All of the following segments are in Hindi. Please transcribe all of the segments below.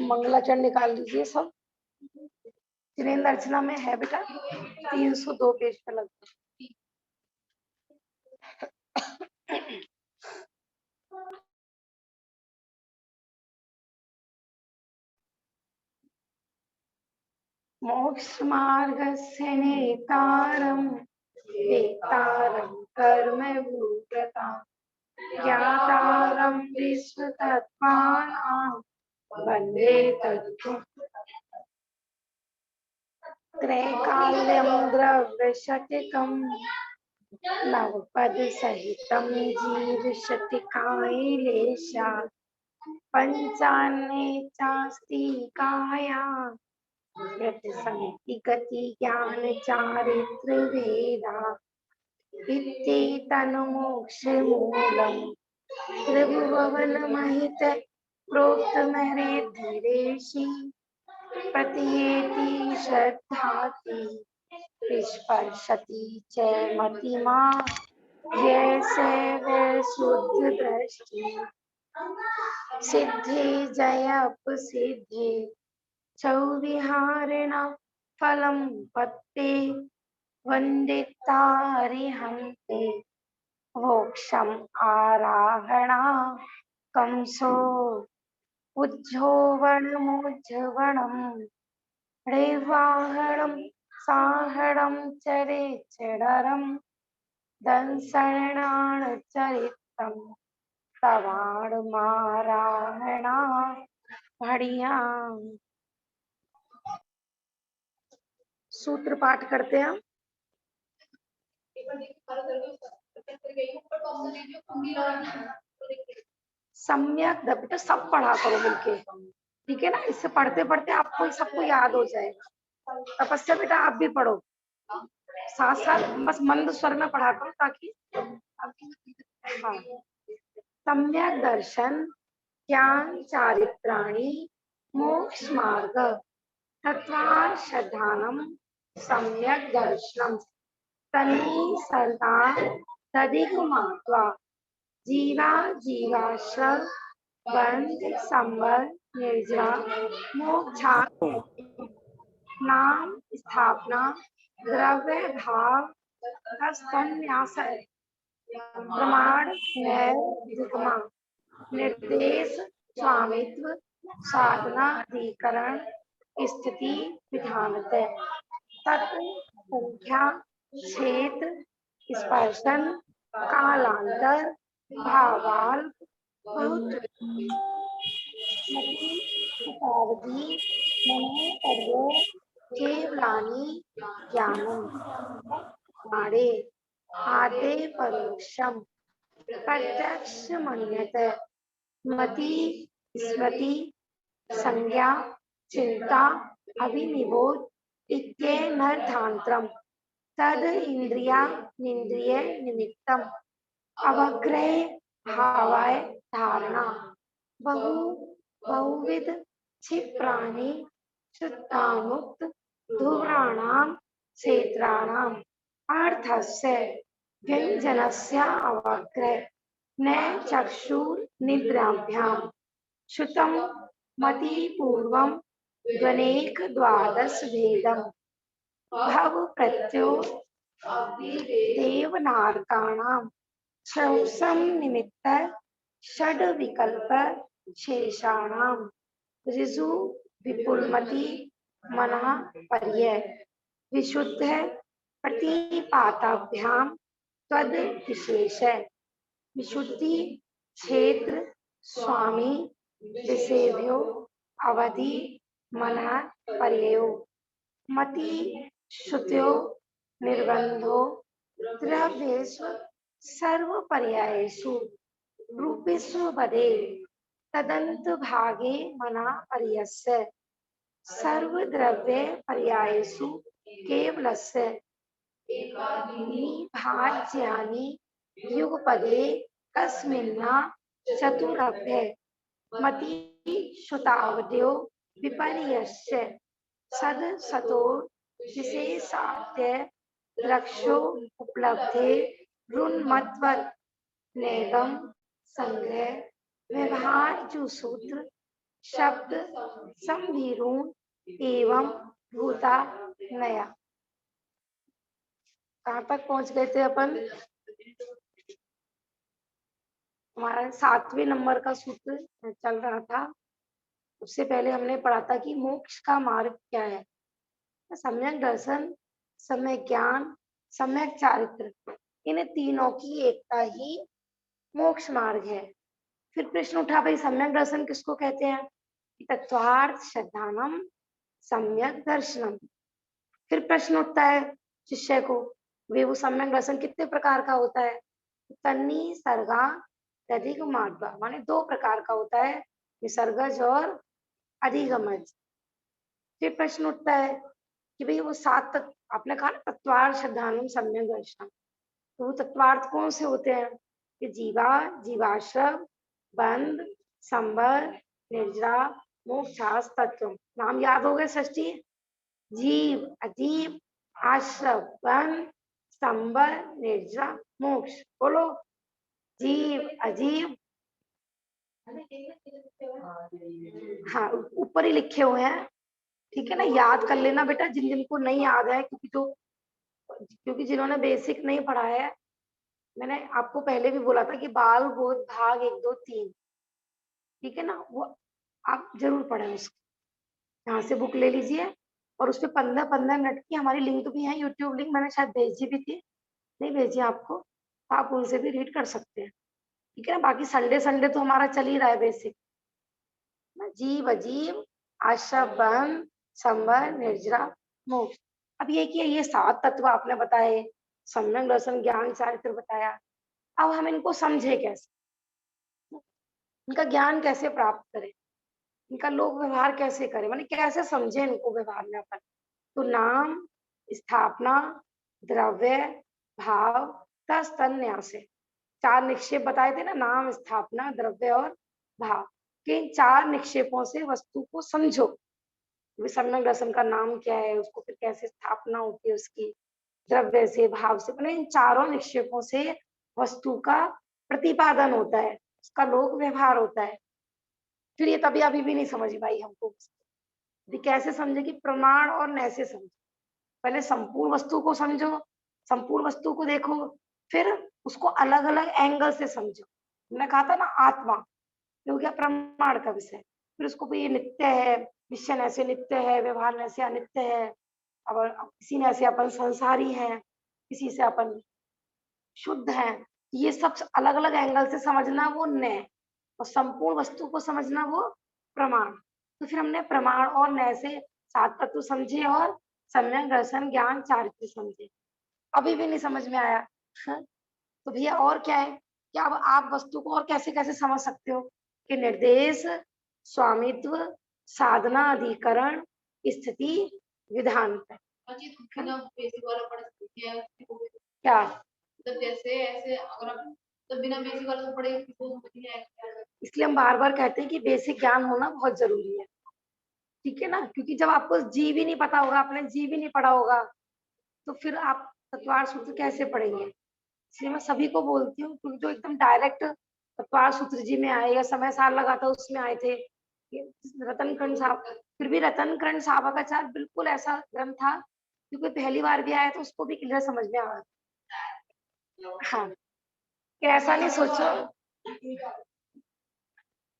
मंगलाचरण निकाल लीजिए सब। त्रिनेत्र अर्चना में है बेटा 302 पेज पे लगभग। मोक्ष मार्गस्य नेतारं वेत्तारं कर्म भूतता ज्ञातारं विश्वतत्त्वानां वन्दे तत्त्वम् त्रैकाल्यं द्रव्यशतिकं नवपद सहितं जीवशतिकायलेशात् पंचान्ने चास्ति काया प्रतिसंति गति ज्ञान चारित्र वेदा इत्येतन्मोक्ष मूलम् त्रिभुवन महित प्रोक्त मरे धीरेशि प्रतीयेति श्रद्धाति विस्पर्शति च मतिमा जैसे वे शुद्ध दृष्टि सिद्धि जयप सिद्धि चौविहारिण फलम पत्ते वंदितारिहन्ते मोक्षम आराहणा कंसो उज्जोवनमुज्जवनम् रेवाहणं साहणं चरे चररं दंसणान चरित्रं तवाण माराहणा बढ़िया। सूत्र पाठ करते हैं। सम्यक बेटा सब पढ़ा करो मिलके, ठीक है ना। इससे पढ़ते पढ़ते आपको सबको याद हो जाएगा। तपस्या बेटा आप भी पढ़ो साथ साथ, बस मंद स्वर में पढ़ा करो ताकि हाँ। सम्यक दर्शन ज्ञान चारित्राणि मोक्ष मार्ग तत्वार्षधानम सम्यक दर्शनम तन्नि सरदा तदिगमात्वा जीवा जीवाश्रम बंध संवर निर्जरा मोक्षा नाम स्थापना द्रव्य भाव संन्यास प्रमाण निर्गमा निर्देश स्वामित्व साधना अधिकरण स्थिति विधानते तत्संख्या क्षेत्र स्पर्शन कालांतर भावाल अवधि केवलानी ज्ञानम मारे आते परोक्षम प्रत्यक्ष मन्यते मति स्मृति संज्ञा चिंता अभिनिबोध इत्येनर्थांतरम तद इंद्रिया निंद्रिय निमित्तम अवग्रह भावाय धारणा बहुविध क्षिप्राणि शुद्धामुक्त धूम्राणां क्षेत्राणां अर्थस्य व्यञ्जनस्य अवग्रह न चक्षुर्निद्राभ्यां श्रुतं मतिपूर्वं द्वनेक द्वादश भेदं भव प्रत्यो देवनारकाणां शौसं निमित्त षड विकल्प शेषाणां ऋजु विपुलमति मनः पर्य विशुद्ध प्रतिपाताभ्यां तद विशेष विशुद्धि क्षेत्र स्वामी विसेव्यो अवधि मनः पर्ययो मति श्रुत्यो निर्बंधो द्रव्येषु सर्व पर्यायेषु रूपेषु वदे तदंत भागे मना पर्यस्य सर्वद्रव्य पर्यायेषु केवलस्य भाज्यानि युगपदे कस्मिन्ना चतुरभ्य मति श्रुतावद्यो विपर्यस्य सद सतो विशेषाद्य लक्ष्यो उपलब्धे ऋन्मत्वत् नैवं संग्रह व्यवहार जो सूत्र शब्द संभीरून एवं भूता नया। कहाँ तक पहुंच गए थे अपन? हमारा 7वें नंबर का सूत्र चल रहा था। उससे पहले हमने पढ़ा था कि मोक्ष का मार्ग क्या है। सम्यक दर्शन, सम्यक ज्ञान, सम्यक चारित्र, इन तीनों की एकता ही मोक्ष मार्ग है। फिर प्रश्न उठा, भाई सम्यक दर्शन किसको कहते हैं? तत्वार्थ श्रद्धानम सम्यक दर्शनम। फिर प्रश्न उठता है शिष्य को, वे वो सम्यक दर्शन कितने प्रकार का होता है? तन्नी सर्गा अधिगमार्ग, माने 2 प्रकार का होता है, विसर्गज और अधिगमज। फिर प्रश्न उठता है कि भाई वो 7 तत्व आपने कहा ना, तत्वार्थ श्रद्धानम सम्यक दर्शनम, तो वो तत्वार्थ कौन से होते हैं? कि जीवा, जीवाश्रव, बंध, संबर, निर्जरा, मोक्षास तत्व। नाम याद हो गए षष्ठी? जीव, अजीव, आश्रव, बंध, संबर, निर्जरा, मोक्ष। बोलो, जीव, अजीव, हाँ ऊपर ही लिखे हुए हैं, ठीक है ना, याद कर लेना बेटा जिन जिनको नहीं याद है, क्योंकि जिन्होंने बेसिक नहीं पढ़ा है, मैंने आपको पहले भी बोला था कि बाल बोध भाग 1 2 3, ठीक है ना, वो आप जरूर पढ़ें उसको। यहाँ से बुक ले लीजिए और उस पर 15-15 मिनट की हमारी लिंक भी है, यूट्यूब लिंक मैंने शायद भेजी भी थी, नहीं भेजी आपको, तो आप उनसे भी रीड कर सकते हैं, ठीक है ना। बाकी संडे संडे तो हमारा चल ही रहा है बेसिक, जीव, अजीव, आशा, बंध, संबर, निर्जरा, मोक्ष। अब ये कि ये 7 तत्व आपने बताए, सम्यक दर्शन, ज्ञान, चारित्र बताया। अब हम इनको समझे कैसे, इनका ज्ञान कैसे प्राप्त करें, इनका लोक व्यवहार कैसे करें, माने कैसे समझे इनको व्यवहार में अपन? तो नाम, स्थापना, द्रव्य, भाव, तस, तन, न्यास है। 4 निक्षेप बताए थे ना, नाम, स्थापना, द्रव्य और भाव के। इन 4 निक्षेपों से वस्तु को समझो। सम्यक दर्शन का नाम क्या है, उसको फिर कैसे स्थापना होती है उसकी, द्रव्य से, भाव से, मतलब इन चारों निक्षेपों से वस्तु का प्रतिपादन होता है, उसका लोक व्यवहार होता है। फिर ये तभी अभी भी नहीं समझ पाई हमको, कैसे समझे? कि प्रमाण और नय से समझो। पहले संपूर्ण वस्तु को समझो, संपूर्ण वस्तु को देखो, फिर उसको अलग अलग एंगल से समझो। मैंने कहा था ना, आत्मा ये हो गया प्रमाण का विषय, फिर उसको ये नित्य है, विषय ऐसे नित्य है, व्यवहार ऐसे अनित्य है, और किसी ने ऐसे अपन संसारी है, किसी से अपन शुद्ध है, ये सब अलग अलग एंगल से समझना वो नय, और संपूर्ण वस्तु को समझना वो प्रमाण। तो फिर हमने प्रमाण और नय से 7 तत्व समझे और सम्यक दर्शन, ज्ञान, चारित्र समझे। अभी भी नहीं समझ में आया? हाँ? तो भैया और क्या है, क्या अब आप वस्तु को और कैसे कैसे समझ सकते हो? कि निर्देश, स्वामित्व, साधना, अधिकरण, स्थिति, विधान। क्या मतलब जैसे ऐसे अगर आप तो बिना बेसिक वाला तो पढ़े तो समझ नहीं आएगा, इसलिए हम बार बार कहते हैं कि बेसिक ज्ञान होना बहुत जरूरी है, ठीक है ना। क्योंकि जब आपको जीव ही नहीं पता होगा, आपने जीव ही नहीं पढ़ा होगा, तो फिर आप तत्वार सूत्र कैसे पढ़ेंगे? इसलिए मैं सभी को बोलती हूँ, क्योंकि जो एकदम डायरेक्ट तत्वार सूत्र जी में आए या समय साल लगा था उसमें आए थे, रतन कर्ण साहब, फिर भी रतन कर्ण साहब का चार बिल्कुल ऐसा ग्रंथ था, क्योंकि पहली बार भी आया तो उसको भी क्लियर समझ में आ रहा। हाँ, कि ऐसा नहीं सोचो,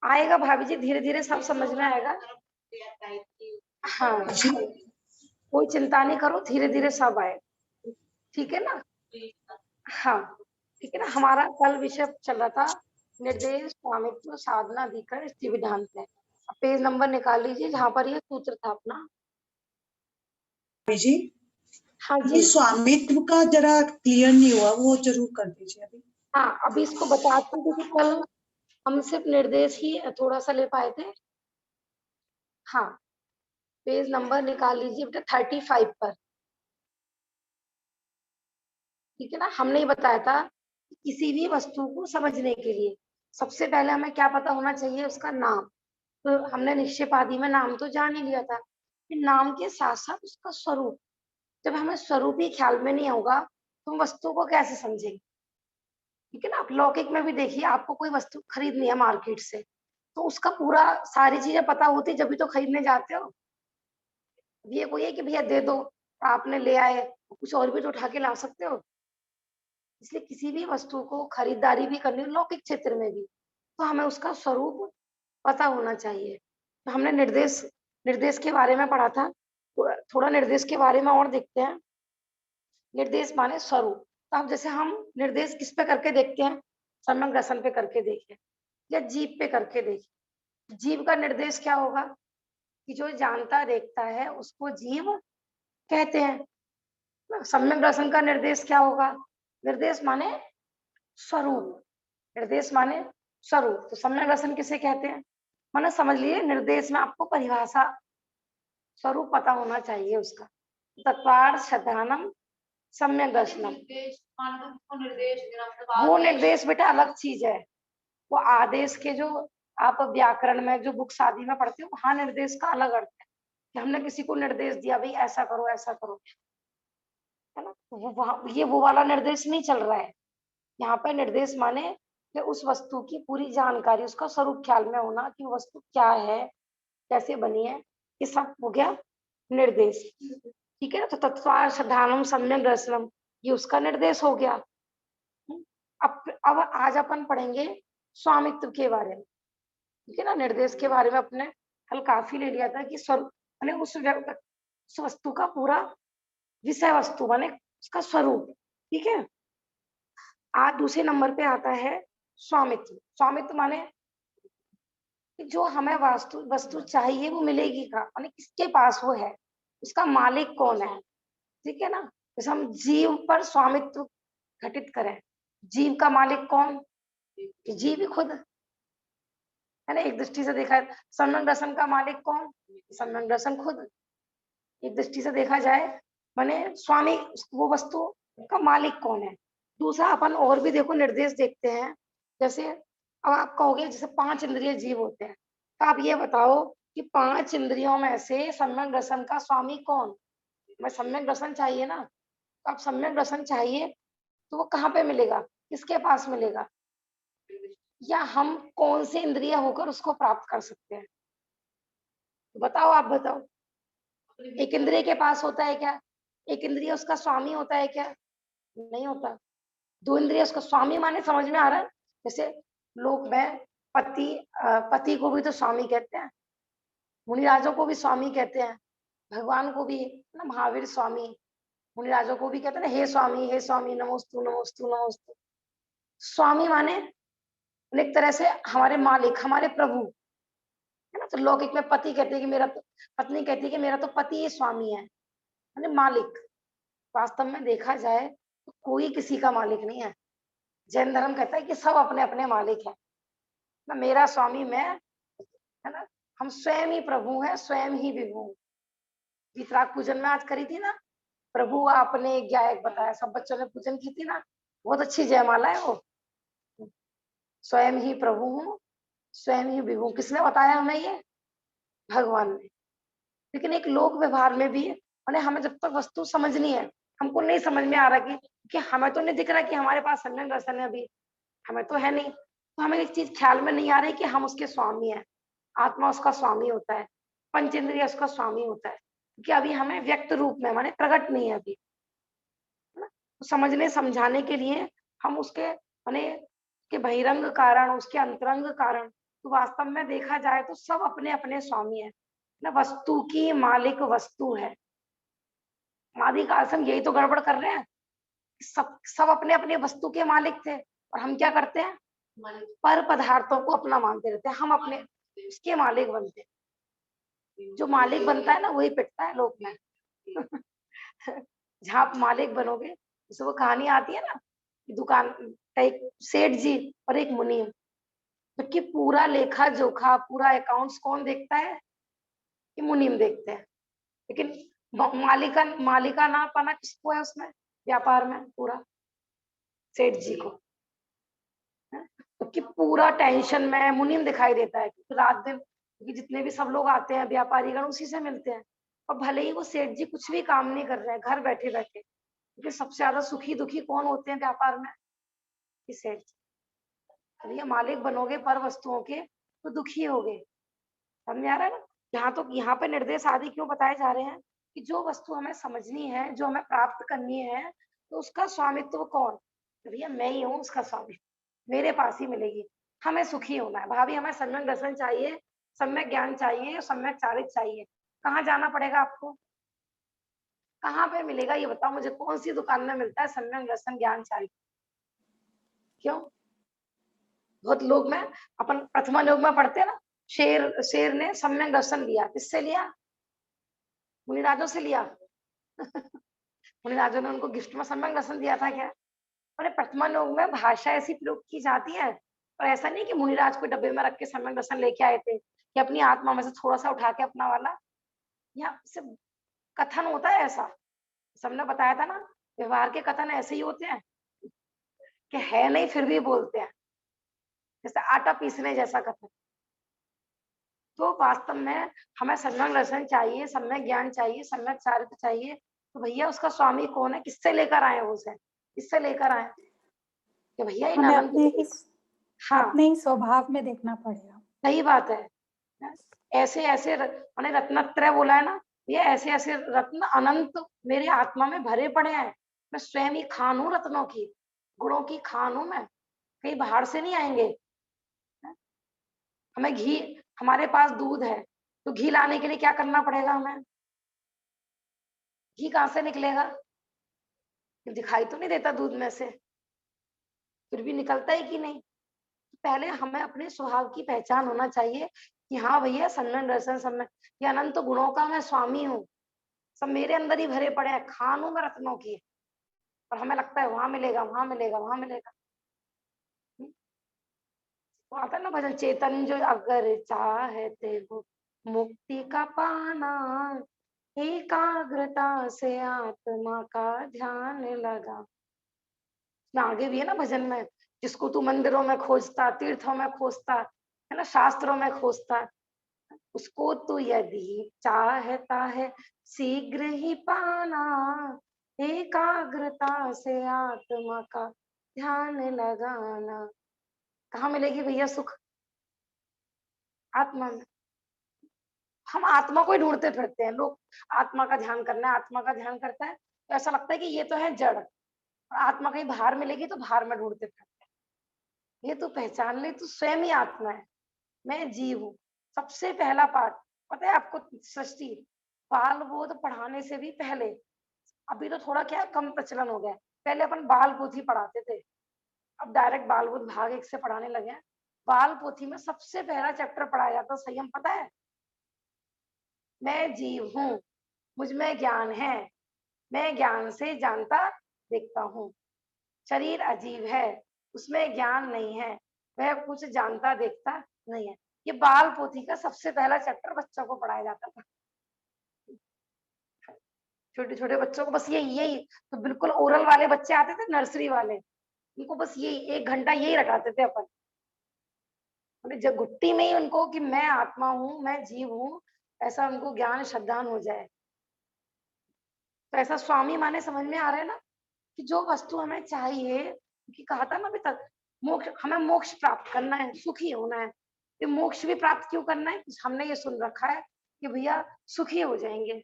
आएगा भाभी जी, धीरे धीरे सब समझ में आएगा। हाँ, कोई चिंता नहीं करो, धीरे धीरे सब आए, ठीक है ना। हाँ, ठीक है ना। हमारा कल विषय चल रहा था निर्देश, स्वामित्व, साधना, अधिकरण, स्थिति, विधान से। पेज नंबर निकाल लीजिए जहाँ पर ये सूत्र था अपना। जी हाँ जी, स्वामित्व का जरा क्लियर नहीं हुआ, वो जरूर कर दीजिए अभी। हाँ, अभी इसको बताती हूँ, क्योंकि कल हम सिर्फ निर्देश ही थोड़ा सा ले पाए थे। हाँ, पेज नंबर निकाल लीजिए बेटा 35 पर, ठीक है ना। हमने ही बताया था किसी भी वस्तु को समझने के लिए सबसे पहले हमें क्या पता होना चाहिए? उसका नाम। तो हमने निक्षेप आदि में नाम तो जान ही लिया था, फिर नाम के साथ साथ उसका स्वरूप। जब हमें स्वरूप ही ख्याल में नहीं होगा तो हम वस्तु को कैसे समझेंगे? ठीक है ना। आप लौकिक में भी देखिए, आपको कोई वस्तु खरीदनी है मार्केट से, तो उसका पूरा सारी चीजें पता होती जब भी तो खरीदने जाते हो। ये कोई है कि भैया दे दो, आपने ले आए, कुछ और भी तो उठा के ला सकते हो। इसलिए किसी भी वस्तु को खरीदारी भी करनी हो, लौकिक क्षेत्र में भी, तो हमें उसका स्वरूप पता होना चाहिए। तो हमने निर्देश निर्देश के बारे में पढ़ा था, थोड़ा निर्देश के बारे में और देखते हैं। निर्देश माने स्वरूप। तो अब जैसे हम निर्देश किस पे करके देखते हैं, सम्यक दर्शन पे करके देखें या जीव पे करके देखें। जीव का निर्देश क्या होगा कि जो जानता देखता है उसको जीव कहते हैं। सम्यक दर्शन का निर्देश क्या होगा, निर्देश माने स्वरूप। निर्देश माने स्वरूप। तो सम्यक दर्शन किसे कहते हैं, माने समझ लीजिए निर्देश में आपको परिभाषा, स्वरूप पता होना चाहिए उसका। तत्वार्थ शतधानम सम्यक दर्शनम। वो निर्देश बेटा अलग चीज है। वो आदेश के जो आप व्याकरण में जो बुक्स आदि में पढ़ते हो, वहां निर्देश का अलग अर्थ है कि हमने किसी को निर्देश दिया, भाई ऐसा करो ऐसा करो, है ना। वो वहां ये वो वाला निर्देश नहीं चल रहा है। यहाँ पे निर्देश माने कि उस वस्तु की पूरी जानकारी, उसका स्वरूप ख्याल में होना कि वो वस्तु क्या है, कैसे बनी है, ये सब हो गया निर्देश। ठीक है ना। तो तत्वार साधारणम सम्यक दर्शनम, ये उसका निर्देश हो गया। अब आज अपन पढ़ेंगे स्वामित्व के बारे में। ठीक है ना। निर्देश के बारे में अपने कल काफी ले लिया था कि स्वरूप माने उस वस्तु का पूरा विषय वस्तु माने उसका स्वरूप। ठीक है। आज दूसरे नंबर पे आता है स्वामित्व। स्वामित्व माने कि जो हमें वस्तु वस्तु चाहिए वो मिलेगी का, माने किसके पास वो है, उसका मालिक कौन है। ठीक है ना। जैसे हम जीव पर स्वामित्व घटित करें, जीव का मालिक कौन, जीव ही खुद, है ना। एक दृष्टि से देखा है सम्यक दर्शन का मालिक कौन, सम्यक दर्शन खुद। एक दृष्टि से देखा जाए माने स्वामी, वो वस्तु का मालिक कौन है। दूसरा अपन और भी देखो निर्देश देखते हैं। जैसे अब आप कहोगे जैसे 5 इंद्रिय जीव होते हैं, तो आप ये बताओ कि 5 इंद्रियों में से सम्यक दर्शन का स्वामी कौन। मैं सम्यक दर्शन चाहिए ना, तो आप सम्यक दर्शन चाहिए तो वो कहाँ पे मिलेगा, किसके पास मिलेगा, या हम कौन से इंद्रिय होकर उसको प्राप्त कर सकते हैं। बताओ, आप बताओ। एक इंद्रिय के पास होता है क्या, एक इंद्रिय उसका स्वामी होता है क्या, नहीं होता। 2 इंद्रिय उसका स्वामी माने समझ में आ रहा है। जैसे लोग में पति को भी तो स्वामी कहते हैं, मुनिराजों को भी स्वामी कहते हैं, भगवान को भी ना महावीर स्वामी, मुनिराजों को भी कहते हैं ना हे स्वामी नमोस्तु नमोस्तु नमोस्तु। स्वामी माने एक तरह से हमारे मालिक, हमारे प्रभु, है ना। तो लौकिक में पति कहते हैं कि मेरा तो, पत्नी कहती है कि मेरा तो पति ही स्वामी है, माने मालिक। वास्तव में देखा जाए तो कोई किसी का मालिक नहीं है। जैन धर्म कहता है कि सब अपने अपने मालिक हैं ना। मेरा स्वामी मैं, है ना। हम स्वयं ही प्रभु हैं, स्वयं ही विभु। वितराग पूजन में आज करी थी ना, प्रभु आपने ज्ञायक बताया, सब बच्चों ने पूजन की थी ना, बहुत अच्छी जयमाला है वो। स्वयं ही प्रभु हूँ, स्वयं ही विभु, किसने बताया हमें ये, भगवान ने। लेकिन एक लोक व्यवहार में भी माने हमें जब तक वस्तु समझनी है, हमको नहीं समझ में आ रहा कि हमें तो नहीं दिख रहा कि हमारे पास सम्यक दर्शन है, अभी हमें तो है नहीं, तो हमें एक चीज ख्याल में नहीं आ रही कि हम उसके स्वामी हैं। आत्मा उसका स्वामी होता है, पंचेंद्रिय उसका स्वामी होता है, क्योंकि अभी हमें व्यक्त रूप में माने प्रकट नहीं है अभी, है ना। तो समझने समझाने के लिए हम उसके माने के बहिरंग कारण, उसके अंतरंग कारण, तो वास्तव में देखा जाए तो सब अपने अपने स्वामी है ना। वस्तु की मालिक वस्तु है। आदिकाल से हम यही तो गड़बड़ कर रहे हैं। सब सब अपने अपने वस्तु के मालिक थे, और हम क्या करते हैं, पर पदार्थों को अपना मानते रहते हैं, हम अपने उसके मालिक बनते हैं। जो मालिक बनता है ना वही पिटता है लोक में। जहाँ आप मालिक बनोगे, जैसे वो कहानी आती है ना कि दुकान का एक सेठ जी और एक मुनीम, जबकि पूरा लेखा जोखा पूरा अकाउंट्स कौन देखता है, कि मुनीम देखते हैं। लेकिन मालिकाना पाना किसको है उसमें, व्यापार में पूरा सेठ जी को, तो कि पूरा टेंशन में मुनीम दिखाई देता है, क्योंकि रात दिन क्योंकि जितने भी सब लोग आते हैं व्यापारीगण उसी से मिलते हैं। और भले ही वो सेठ जी कुछ भी काम नहीं कर रहे हैं, घर बैठे बैठे, क्योंकि सबसे ज्यादा सुखी दुखी कौन होते हैं व्यापार में, कि सेठ जी, भैया मालिक बनोगे पर वस्तुओं के तो दुखी होगे। समझ आ रहा है ना? यहाँ पे निर्देश आदि क्यों बताए जा रहे हैं कि जो वस्तु हमें समझनी है, जो हमें प्राप्त करनी है, तो उसका स्वामित्व कौन? तो भैया मैं ही हूँ उसका स्वामी, मेरे पास ही मिलेगी। हमें सुखी होना है भाभी, हमें सम्यक दर्शन चाहिए, सम्यक ज्ञान चाहिए, सम्यक चारित्र चाहिए। कहाँ जाना पड़ेगा आपको? कहाँ पे मिलेगा ये बताओ मुझे, कौन सी दुकान में मिलता है सम्यक दर्शन ज्ञान चारित्र? क्यों? बहुत लोग में अपन प्रथमा योग में पढ़ते हैं ना, शेर ने सम्यक दर्शन लिया, किससे लिया? मुनिराजों से लिया। मुनिराजों ने उनको गिफ्ट में सम्यक दर्शन दिया था क्या? अरे प्रथमा योग में भाषा ऐसी प्रयोग की जाती है, और ऐसा नहीं कि मुनिराज को डब्बे में रख के सम्यक दर्शन लेके आए थे कि अपनी आत्मा में से थोड़ा सा उठा के अपना वाला, या सिर्फ कथन होता है ऐसा। सबने बताया था ना, व्यवहार के कथन ऐसे ही होते हैं कि है नहीं फिर भी बोलते हैं, जैसे आटा पीसने जैसा कथन। तो वास्तव में हमें सम्यक दर्शन चाहिए, सम्यक ज्ञान चाहिए, सम्यक चारित्र चाहिए। तो भैया उसका स्वामी कौन है? किससे लेकर आए वो उसे? किससे लेकर आए कि भैया इन हमें अनंत? हाँ, अपने ही स्वभाव में देखना पड़ेगा। सही बात है। ऐसे ऐसे मैंने रत्नत्रय बोला है ना, ये ऐसे ऐसे रत्न अनंत मेरे आत्मा में भरे पड़े हैं। मैं स्वयं ही खान हूँ रत्नों की, गुणों की खान हूँ मैं, कहीं बाहर से नहीं आएंगे। हमें घी, हमारे पास दूध है तो घी लाने के लिए क्या करना पड़ेगा हमें? घी कहाँ से निकलेगा? दिखाई तो नहीं देता दूध में से, फिर भी निकलता है कि नहीं? पहले हमें अपने स्वभाव की पहचान होना चाहिए कि हाँ भैया सन्मन दर्शन समय, ये अनंत गुणों का मैं स्वामी हूँ, सब मेरे अंदर ही भरे पड़े हैं, खान हूँ मैं रत्नों की। और हमें लगता है वहां मिलेगा, वहां मिलेगा, वहां मिलेगा। तो आता है ना भजन, चेतन जो अगर चाहते हो मुक्ति का पाना, एकाग्रता से आत्मा का ध्यान लगा। आगे भी है ना भजन में, जिसको तू मंदिरों में खोजता, तीर्थों में खोजता है ना, शास्त्रों में खोजता, उसको तू यदि चाहता है शीघ्र ही पाना, एकाग्रता से आत्मा का ध्यान लगाना। कहाँ मिलेगी भैया सुख? आत्मा में। हम आत्मा को ही ढूंढते फिरते हैं लोग, आत्मा का ध्यान करना है, आत्मा का ध्यान करता है तो ऐसा लगता है कि ये तो है जड़, और आत्मा कहीं बाहर मिलेगी तो बाहर में ढूंढते फिरते हैं। ये तो पहचान ले तू स्वयं ही आत्मा है, मैं जीव हूँ। सबसे पहला पाठ पता है आपको? सृष्टि बाल बोध पढ़ाने से भी पहले, अभी तो थोड़ा क्या कम प्रचलन हो गया है, पहले अपन बाल पोथी पढ़ाते थे, अब डायरेक्ट बाल बोध भाग 1 से पढ़ाने लगे हैं। बाल पोथी में सबसे पहला चैप्टर पढ़ाया जाता संयम, पता है? मैं जीव हूँ, मुझ में ज्ञान है, मैं ज्ञान से जानता देखता हूँ। शरीर अजीब है, उसमें ज्ञान नहीं है, वह कुछ जानता देखता नहीं है। ये बाल पोथी का सबसे पहला चैप्टर बच्चों को पढ़ाया जाता था। छोटे छोटे बच्चों को बस यही तो बिल्कुल ओरल वाले बच्चे आते थे, नर्सरी वाले, उनको बस यही 1 घंटा यही रखाते थे अपन। जब घुट्टी में ही उनको कि मैं आत्मा हूँ, मैं जीव हूँ, ऐसा उनको ज्ञान श्रद्धान हो जाए। तो ऐसा स्वामी माने समझ में आ रहा है ना, कि जो वस्तु हमें चाहिए, कि कहा था ना अभी तक, मोक्ष, हमें मोक्ष प्राप्त करना है, सुखी होना है। ये मोक्ष भी प्राप्त क्यों करना है? हमने ये सुन रखा है कि भैया सुखी हो जाएंगे।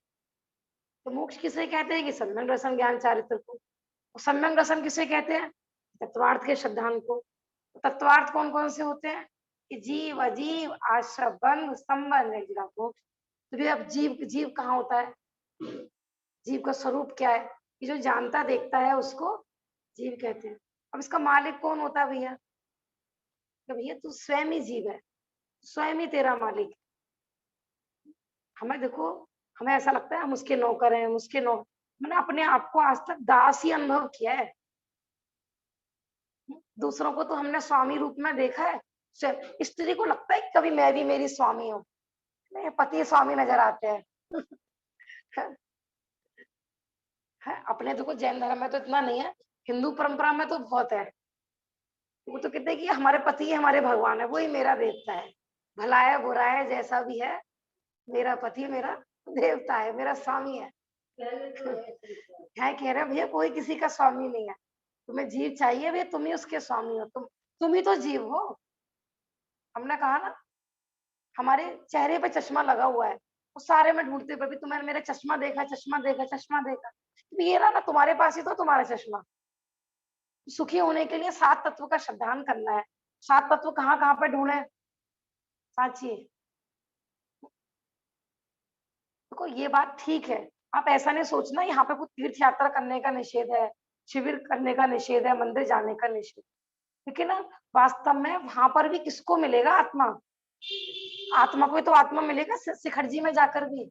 तो मोक्ष किसे कहते हैं? कि सम्यक दर्शन ज्ञान चारित्र को। और सम्यक दर्शन किसे कहते हैं? तत्वार्थ के श्रद्धांत को। तो तत्वार्थ कौन कौन से होते हैं? कि जीव अजीव आश्रय बंध संबंध निर्जरा मोक्ष। तो भी अब जीव जीव कहाँ होता है? जीव का स्वरूप क्या है? कि जो जानता देखता है उसको जीव कहते हैं। अब इसका मालिक कौन होता है भैया? कि भैया तू स्वयं ही जीव है, स्वयं ही तेरा मालिक है। हमें देखो, हमें ऐसा लगता है हम उसके नौकर हैं, हम उसके नौकर, मैंने अपने आप को आज तक दास ही अनुभव किया है। दूसरों को तो हमने स्वामी रूप में देखा है। स्त्री को लगता है कि कभी मैं भी मेरी स्वामी हूँ, मेरे पति स्वामी नजर आते हैं। है अपने देखो जैन धर्म में तो इतना नहीं है, हिंदू परंपरा में तो बहुत है। वो तो कहते हैं कि हमारे पति ही हमारे भगवान है, वही मेरा देवता है, भला है बुरा है जैसा भी है, मेरा पति मेरा देवता है, मेरा स्वामी है। क्या कह रहे हैं भैया? कोई किसी का स्वामी नहीं है। तुम्हें जीव चाहिए भैया, तुम ही उसके स्वामी हो, तुम ही तो जीव हो। हमने कहा ना, हमारे चेहरे पे चश्मा लगा हुआ है, वो सारे में ढूंढते हुए भी तुम्हें मेरा चश्मा देखा, चश्मा देखा, चश्मा देखा। तो ये रहा ना तुम्हारे पास ही तो तुम्हारा चश्मा। सुखी होने के लिए 7 तत्व का श्रद्धान करना है। 7 तत्व कहाँ कहाँ पे ढूंढे, साचिए। देखो ये बात ठीक है, आप ऐसा नहीं सोचना यहाँ पे कुछ तीर्थ यात्रा करने का निषेध है, शिविर करने का निषेध है, मंदिर जाने का निषेध। लेकिन ना वास्तव में वहां पर भी किसको मिलेगा आत्मा? आत्मा को तो आत्मा मिलेगा शिखर जी में जाकर भी।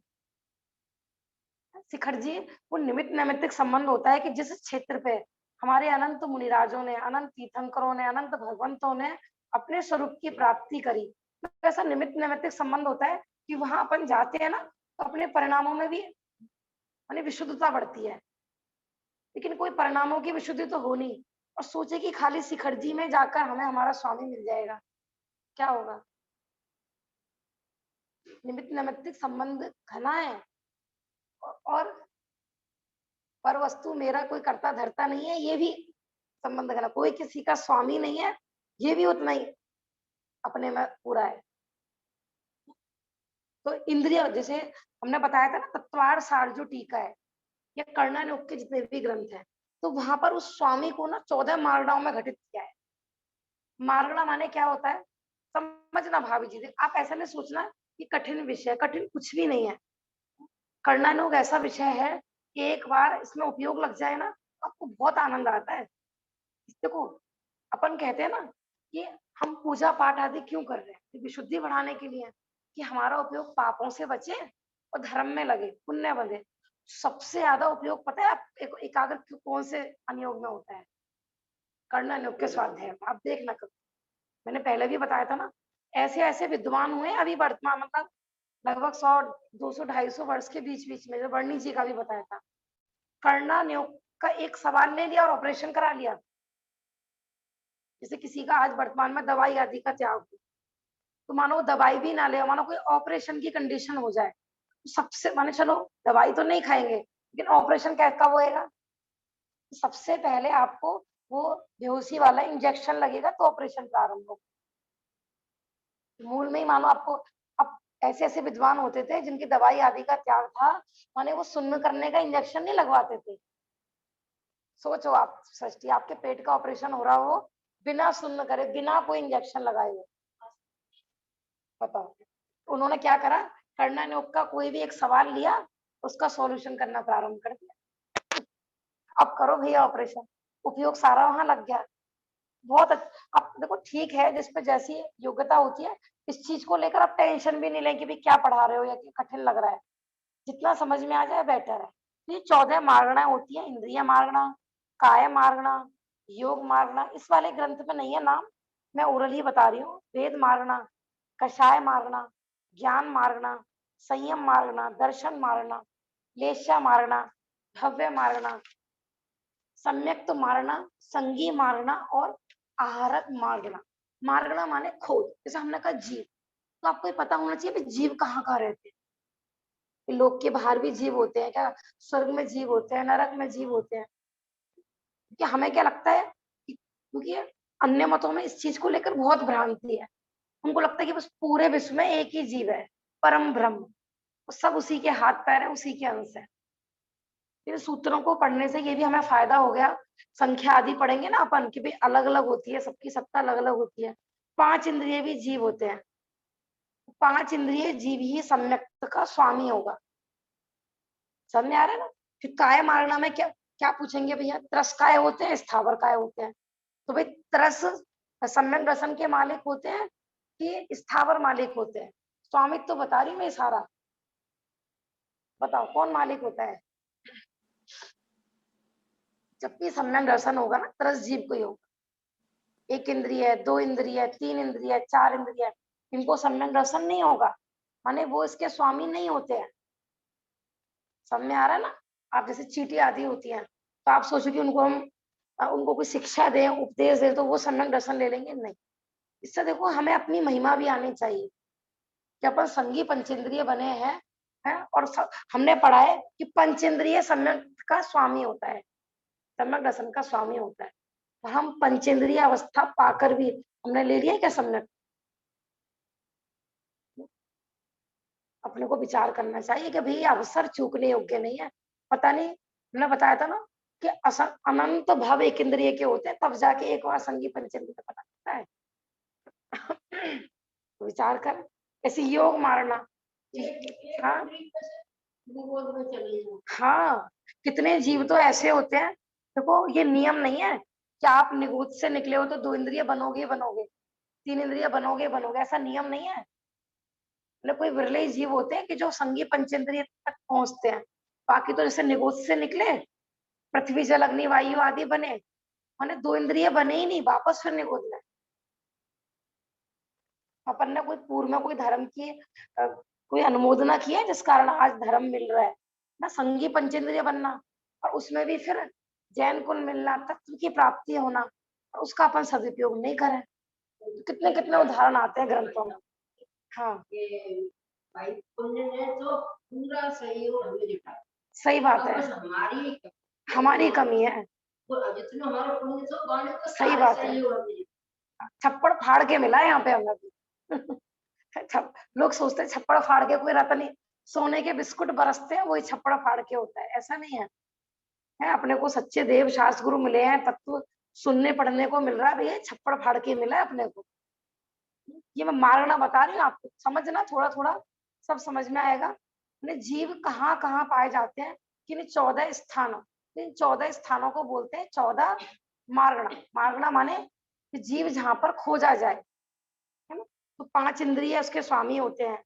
शिखर जी वो निमित्त नैमित्तिक संबंध होता है कि जिस क्षेत्र पे हमारे अनंत मुनिराजों ने, अनंत तीर्थंकरों ने, अनंत भगवंतों ने अपने स्वरूप की प्राप्ति करी, तो ऐसा निमित्त नैमित्तिक संबंध होता है कि वहां अपन जाते हैं ना, तो अपने परिणामों में भी माने विशुद्धता बढ़ती है। लेकिन कोई परिणामों की विशुद्धि तो हो नहीं, और सोचे कि खाली शिखर जी में जाकर हमें हमारा स्वामी मिल जाएगा, क्या होगा? निमित्त नैमित्तिक संबंध घना है, और पर वस्तु मेरा कोई करता धरता नहीं है, ये भी संबंध घना। कोई किसी का स्वामी नहीं है, ये भी उतना ही अपने में पूरा है। तो इंद्रिय, जैसे हमने बताया था ना, तत्वार सार जो टीका है या कर्णानुग के जितने भी ग्रंथ है, तो वहां पर उस स्वामी को ना 14 मार्गणाओं में घटित किया है। मार्गणा माने क्या होता है, समझना भाभी जी, आप ऐसा नहीं सोचना कि कठिन विषय, कठिन कुछ भी नहीं है। कर्णानुग ऐसा विषय है कि एक बार इसमें उपयोग लग जाए ना, आपको बहुत आनंद आता है। देखो अपन कहते हैं ना कि हम पूजा पाठ आदि क्यों कर रहे हैं, विशुद्धि बढ़ाने के लिए, कि हमारा उपयोग पापों से बचे और धर्म में लगे, पुण्य बंधे। सबसे ज्यादा उपयोग पता है आप एकाग्र कौन से अनुयोग में होता है? कर्ण अनुयोग के स्वाध्याय। आप देखना कभी, मैंने पहले भी बताया था ना, ऐसे ऐसे विद्वान हुए अभी वर्तमान, मतलब लगभग 100, 200, 250 वर्ष के बीच बीच में, जो वर्णी जी का भी बताया था। कर्णानुयोग का एक सवाल ले लिया और ऑपरेशन करा लिया। जैसे किसी का आज वर्तमान में दवाई आदि का त्याग हो, तो मानो वो दवाई भी ना ले, मानो कोई ऑपरेशन की कंडीशन हो जाए, तो सबसे माने चलो दवाई तो नहीं खाएंगे, लेकिन ऑपरेशन कब होएगा? सबसे पहले आपको वो बेहोशी वाला इंजेक्शन लगेगा तो ऑपरेशन प्रारंभ होगा। मूल में ही मानो आपको, अब ऐसे ऐसे विद्वान होते थे जिनकी दवाई आदि का त्याग था, माने वो सुन्न करने का इंजेक्शन नहीं लगवाते थे। सोचो आप, सृष्टि आपके पेट का ऑपरेशन हो रहा हो, बिना सुन्न करे, बिना कोई इंजेक्शन लगाए हुए, बताओ। उन्होंने क्या करा, कर्णानुयोग का कोई भी एक सवाल लिया, उसका सॉल्यूशन करना प्रारंभ कर दिया। अब करो भैया ऑपरेशन, उपयोग सारा वहां लग गया। बहुत अच्छा। अब देखो ठीक है, जिस पे जैसी योग्यता होती है, इस चीज को लेकर आप टेंशन भी नहीं लें कि भाई क्या पढ़ा रहे हो या कि कठिन लग रहा है, जितना समझ में आ जाए बेटर है। तो ये 14 मार्गणा होती है, इंद्रिय मार्गणा, काय मार्गणा, योग मार्गणा। इस वाले ग्रंथ में नहीं है नाम, मैं ओरल ही बता रही हूँ। वेद मार्गणा, कषाय मार्गणा, ज्ञान मार्गणा, संयम मार्गणा, दर्शन मार्गणा, लेशा मार्गणा, भव्य मार्गणा, सम्यक्त मार्गणा, संगी मार्गणा और आहारक मार्गणा। मार्गणा माने खोज, जैसे हमने कहा जीव, तो आपको ये पता होना चाहिए कि जीव कहाँ कहाँ रहते हैं। लोक के बाहर भी जीव होते हैं क्या? स्वर्ग में जीव होते हैं, नरक में जीव होते हैं। कि हमें क्या लगता है क्योंकि अन्य मतों में इस चीज को लेकर बहुत भ्रांति है। उनको लगता है कि बस पूरे विश्व में एक ही जीव है, परम ब्रह्म, सब उसी के हाथ पैर है, उसी के अंश है। इन सूत्रों को पढ़ने से ये भी हमें फायदा हो गया। संख्या आदि पढ़ेंगे ना अपन कि भाई अलग अलग होती है, सबकी सत्ता अलग अलग होती है। 5 इंद्रिय भी जीव होते हैं, 5 इंद्रिय जीव ही सम्यक्त का स्वामी होगा। समझ में आ रहा है ना? फिर काय मारना में क्या क्या पूछेंगे भैया, त्रस काय होते हैं, स्थावर काय होते हैं? तो भाई त्रस सम्यक दर्शन के मालिक होते हैं कि स्थावर मालिक होते हैं? स्वामित्व तो बता रही मैं सारा, बताओ कौन मालिक होता है? जब भी सम्यक दर्शन होगा ना, त्रस जीव को ही होगा। 1 इंद्रिय, 2 इंद्रिय, 3 इंद्रिय, 4 इंद्रिय, इनको सम्यक दर्शन नहीं होगा, माने वो इसके स्वामी नहीं होते हैं। समझ में आ रहा है ना? आप जैसे चीटी आदि होती हैं, तो आप सोचो कि उनको हम उनको कोई शिक्षा दें, उपदेश दें, तो वो सम्यक दर्शन ले लेंगे? नहीं। इससे देखो हमें अपनी महिमा भी आनी चाहिए कि अपन संगी पंचेंद्रिय बने हैं और हमने पढ़ा है कि पंचेंद्रिय सम्यक का स्वामी होता है, सम्यक दर्शन का स्वामी होता है। और हम पंचेंद्रिय अवस्था पाकर भी हमने ले लिया क्या सम्यक? अपने को विचार करना चाहिए कि भाई अवसर चूकने योग्य नहीं है। पता नहीं, मैंने बताया था ना कि अनंत भव एक इंद्रिय के होते हैं, तब जाके एक बार संगी पंचेंद्रिय का पता चलता है। विचार कर, ऐसे योग मारना। हाँ हाँ, कितने जीव तो ऐसे होते हैं। देखो ये नियम नहीं है कि आप निगूत से निकले हो तो 2 इंद्रिय बनोगे बनोगे, 3 इंद्रिय बनोगे बनोगे, ऐसा नियम नहीं है। मतलब कोई विरले जीव होते हैं कि जो संगी पंचेंद्रिय तक पहुंचते हैं। बाकी तो जैसे निगोद से निकले, पृथ्वी जल अग्नि वायु आदि बने, माने 2 इंद्रिय बने ही नहीं, वापस फिर निगोद में। अपन ने कोई पूर्व में कोई धर्म की कोई अनुमोदना की है जिस कारण आज धर्म मिल रहा है ना, संगी पंचेंद्रिय बनना, और उसमें भी फिर जैन कुल मिलना, तत्व की प्राप्ति होना, और उसका अपन सदुपयोग नहीं करें। तो कितने कितने उदाहरण आते हैं ग्रंथों में। हाँ भाई पुण्य ने तो पूरा सहयोग हमें दिखाया। सही बात है, हमारी कमी है। तो जितना हमारा पुण्य तो बाने तो सही बात है, सहयोग हमें दिखाया। छप्पड़ फाड़ के मिला है यहाँ पे हमें भी। लोग सोचते हैं छप्पड़ फाड़ के कोई रत्न नहीं, सोने के बिस्कुट बरसते हैं वही छप्पड़ फाड़ के होता है, ऐसा नहीं है। है अपने को सच्चे देव शास्त्र गुरु मिले हैं, तत्व सुनने पढ़ने को मिल रहा है, भैया छप्पड़ फाड़ के मिला है अपने को। ये मैं मारना बता रही हूँ आपको, समझना थोड़ा थोड़ा, सब समझ में आएगा। जीव कहाँ कहाँ पाए जाते हैं, किन 14 स्थानों, इन 14 स्थानों को बोलते हैं 14 मारगणा। मारगणा माने कि जीव जहां पर खोजा जाए, है ना। तो 5 इंद्रिय उसके स्वामी होते हैं।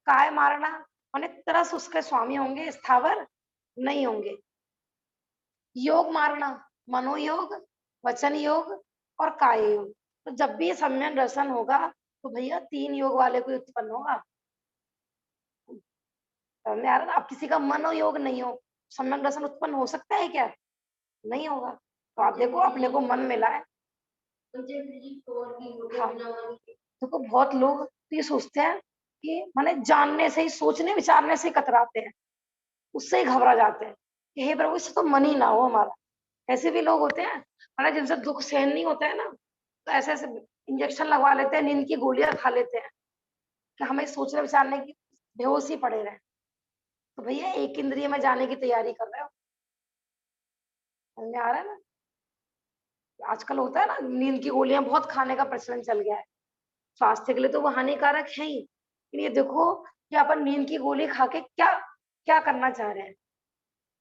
काय मारना माने तरस उसके स्वामी होंगे, स्थावर नहीं होंगे। योग मारना, मनोयोग, वचन योग और काय योग। तो जब भी सम्यक दर्शन होगा तो भैया 3 योग वाले को उत्पन्न होगा। समझ आ रहा ना? अब किसी का मनोयोग नहीं हो, सम्यक दर्शन उत्पन्न हो सकता है क्या? नहीं होगा। तो आप देखो अपने को मन मिला है। हाँ, देखो बहुत लोग तो ये सोचते हैं कि माने जानने से ही, सोचने विचारने से ही कतराते हैं, उससे ही घबरा जाते हैं कि हे प्रभु इससे तो मन ही ना हो हमारा। ऐसे भी लोग होते हैं माने जिनसे दुख सहन नहीं होता है ना, तो ऐसे ऐसे इंजेक्शन लगवा लेते हैं, नींद की गोलियां खा लेते हैं कि हमें सोचने विचारने की बेहोशी पड़े रहे। तो भैया एक इंद्रिय में जाने की तैयारी कर रहे हो। समझ में आ रहा है ना? आजकल होता है ना, नींद की गोलियां बहुत खाने का प्रचलन चल गया है। स्वास्थ्य के लिए तो वो हानिकारक है ही, लेकिन ये देखो कि अपन नींद की गोली खा के क्या क्या करना चाह रहे हैं,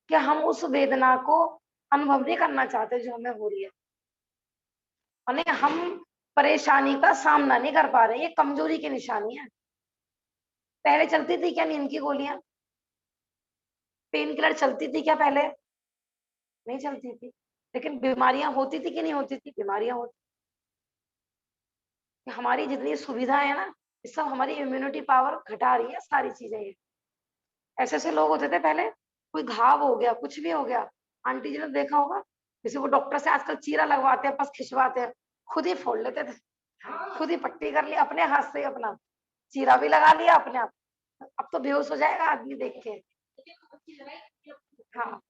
कि हम उस वेदना को अनुभव नहीं करना चाहते जो हमें हो रही है। यानी हम परेशानी का सामना नहीं कर पा रहे, ये कमजोरी की निशानी है। पहले चलती थी क्या नींद की गोलियां? पेन किलर चलती थी क्या पहले? नहीं चलती थी। लेकिन बीमारियां होती थी कि नहीं होती थी? बीमारियां होती। हमारी जितनी सुविधा है ना, ये सब हमारी इम्यूनिटी पावर घटा रही है सारी चीजें। ये ऐसे ऐसे लोग होते थे पहले, कोई घाव हो गया, कुछ भी हो गया, आंटी जी ने देखा होगा, जैसे वो डॉक्टर से आजकल चीरा लगवाते हैं, पस खिंचवाते हैं, खुद ही फोड़ लेते थे, खुद ही पट्टी कर ली अपने हाथ से, अपना चीरा भी लगा लिया अपने आप। अब तो बेहोश हो जाएगा आदमी देख के। हाँ,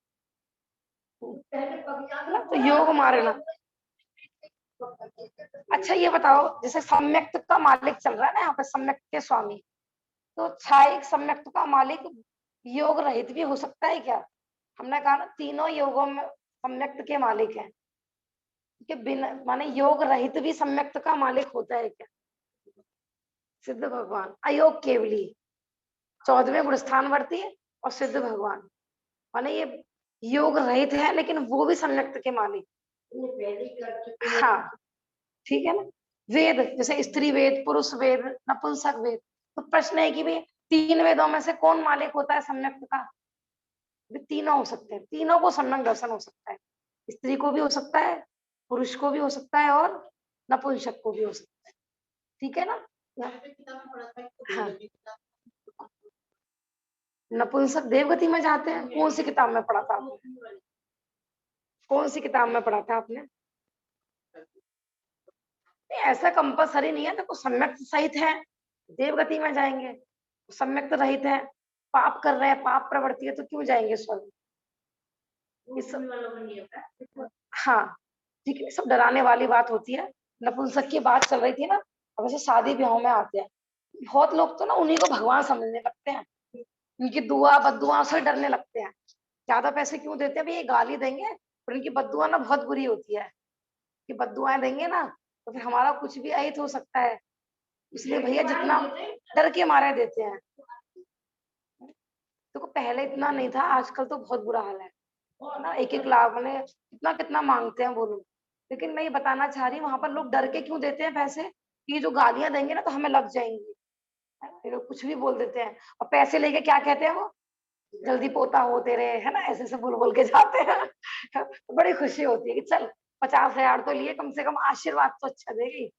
तो योग मारना। अच्छा ये बताओ, जैसे सम्यक्त का मालिक चल रहा है ना यहाँ पे, सम्यक्त के स्वामी, तो छायिक सम्यक्त का मालिक योग रहित भी हो सकता है क्या? हमने कहा ना तीनों योगों में सम्यक्त के मालिक हैं, कि बिना माने योग रहित भी सम्यक्त का मालिक होता है क्या? सिद्ध भगवान अयोग केवली 14वें गुण स्थान वर्ती है, और सिद्ध भगवान माने ये योग रहित है लेकिन वो भी सम्यक्त के मालिक। हाँ ठीक है ना। वेद जैसे स्त्री वेद, पुरुष वेद, नपुंसक वेद, तो प्रश्न है कि भाई 3 वेदों में से कौन मालिक होता है सम्यक्त का? तीनों हो सकते हैं, तीनों को सम्यक दर्शन हो सकता है। स्त्री को भी हो सकता है, पुरुष को भी हो सकता है, और नपुंसक को भी हो सकता है। ठीक है ना? हाँ, नपुंसक देवगति में जाते हैं। कौन सी किताब में पढ़ा था आपने? कौन सी किताब में पढ़ा था आपने? ऐसा कंपलसरी नहीं है, देखो सम्यक सहित है देवगति में जाएंगे, सम्यक रहित है, पाप कर रहे हैं, पाप प्रवृत्ति है, तो क्यों जाएंगे स्वर्ग? हाँ, ठीक है, सब डराने वाली बात होती है। नपुंसक की बात चल रही थी ना, अब ऐसे शादी ब्याहों में आते हैं बहुत लोग, तो ना उन्हीं को भगवान समझने लगते हैं, उनकी दुआ बद्दुआ से डरने लगते हैं। ज्यादा पैसे क्यों देते हैं, भाई ये गाली देंगे और इनकी बद्दुआ ना बहुत बुरी होती है, कि बद्दुआएं देंगे ना तो फिर हमारा कुछ भी अहित हो सकता है, इसलिए भैया जितना डर के मारे देते हैं। देखो पहले इतना नहीं था, आजकल तो बहुत बुरा हाल है ना, 1-1 लाख मैंने कितना कितना मांगते हैं वो लोग। लेकिन मैं ये बताना चाह रही हूँ, वहां पर लोग डर के क्यों देते हैं पैसे, कि जो गालियां देंगे ना तो हमें लग जाएंगी, ये लोग कुछ भी बोल देते हैं। और पैसे लेके क्या कहते हैं वो, जल्दी पोता हो तेरे, है ना, ऐसे ऐसे बोल बोल के जाते हैं। बड़ी खुशी होती है कि चल 50,000 तो लिए, कम से कम आशीर्वाद तो अच्छा देगी।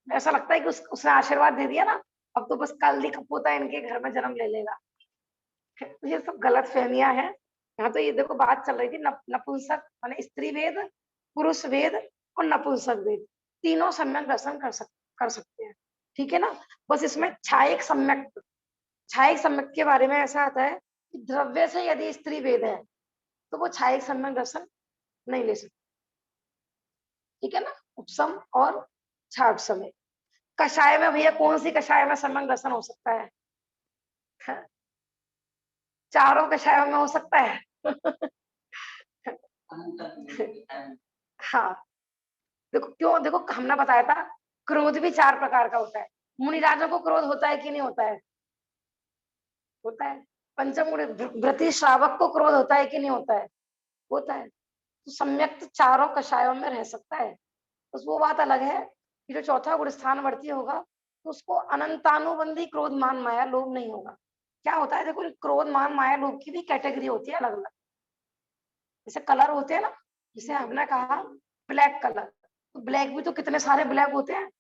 ऐसा लगता है कि उसने आशीर्वाद दे दिया ना, अब तो बस कल ही पोता इनके घर में जन्म ले लेगा। तो ये सब गलत फहमियां हैं। यहाँ तो ये देखो बात चल रही थी नपुंसक माने स्त्री वेद, पुरुष वेद और नपुंसक वेद, तीनों सम्यक दर्शन कर सकते हैं। ठीक है ना, बस इसमें छायिक सम्यक के बारे में ऐसा आता है कि द्रव्य से यदि स्त्री वेद है तो वो छायिक सम्यक दर्शन नहीं ले सकते। ठीक है ना, उपसम और छाट समय। कषाय में भैया कौन सी कषाय में सम्यक दर्शन हो सकता है? चारों कषायों में हो सकता है। हाँ, देखो क्यों, देखो हमने बताया था क्रोध भी 4 प्रकार का होता है। मुनि राजों को क्रोध होता है कि नहीं होता है? होता है। पंचम व्रति श्रावक को क्रोध होता है कि नहीं होता है? होता है। तो सम्यक तो चारों कषायों में रह सकता है। बस वो बात अलग है कि जो चौथा गुण स्थानवर्ती होगा तो उसको अनंतानुबंधी क्रोध मान माया लोभ नहीं होगा। क्या होता है, देखो क्रोध मान माया लोभ की भी कैटेगरी होती है अलग अलग। जैसे कलर होते हैं ना, जैसे हमने कहा ब्लैक कलर, तो ब्लैक भी तो कितने सारे ब्लैक होते हैं,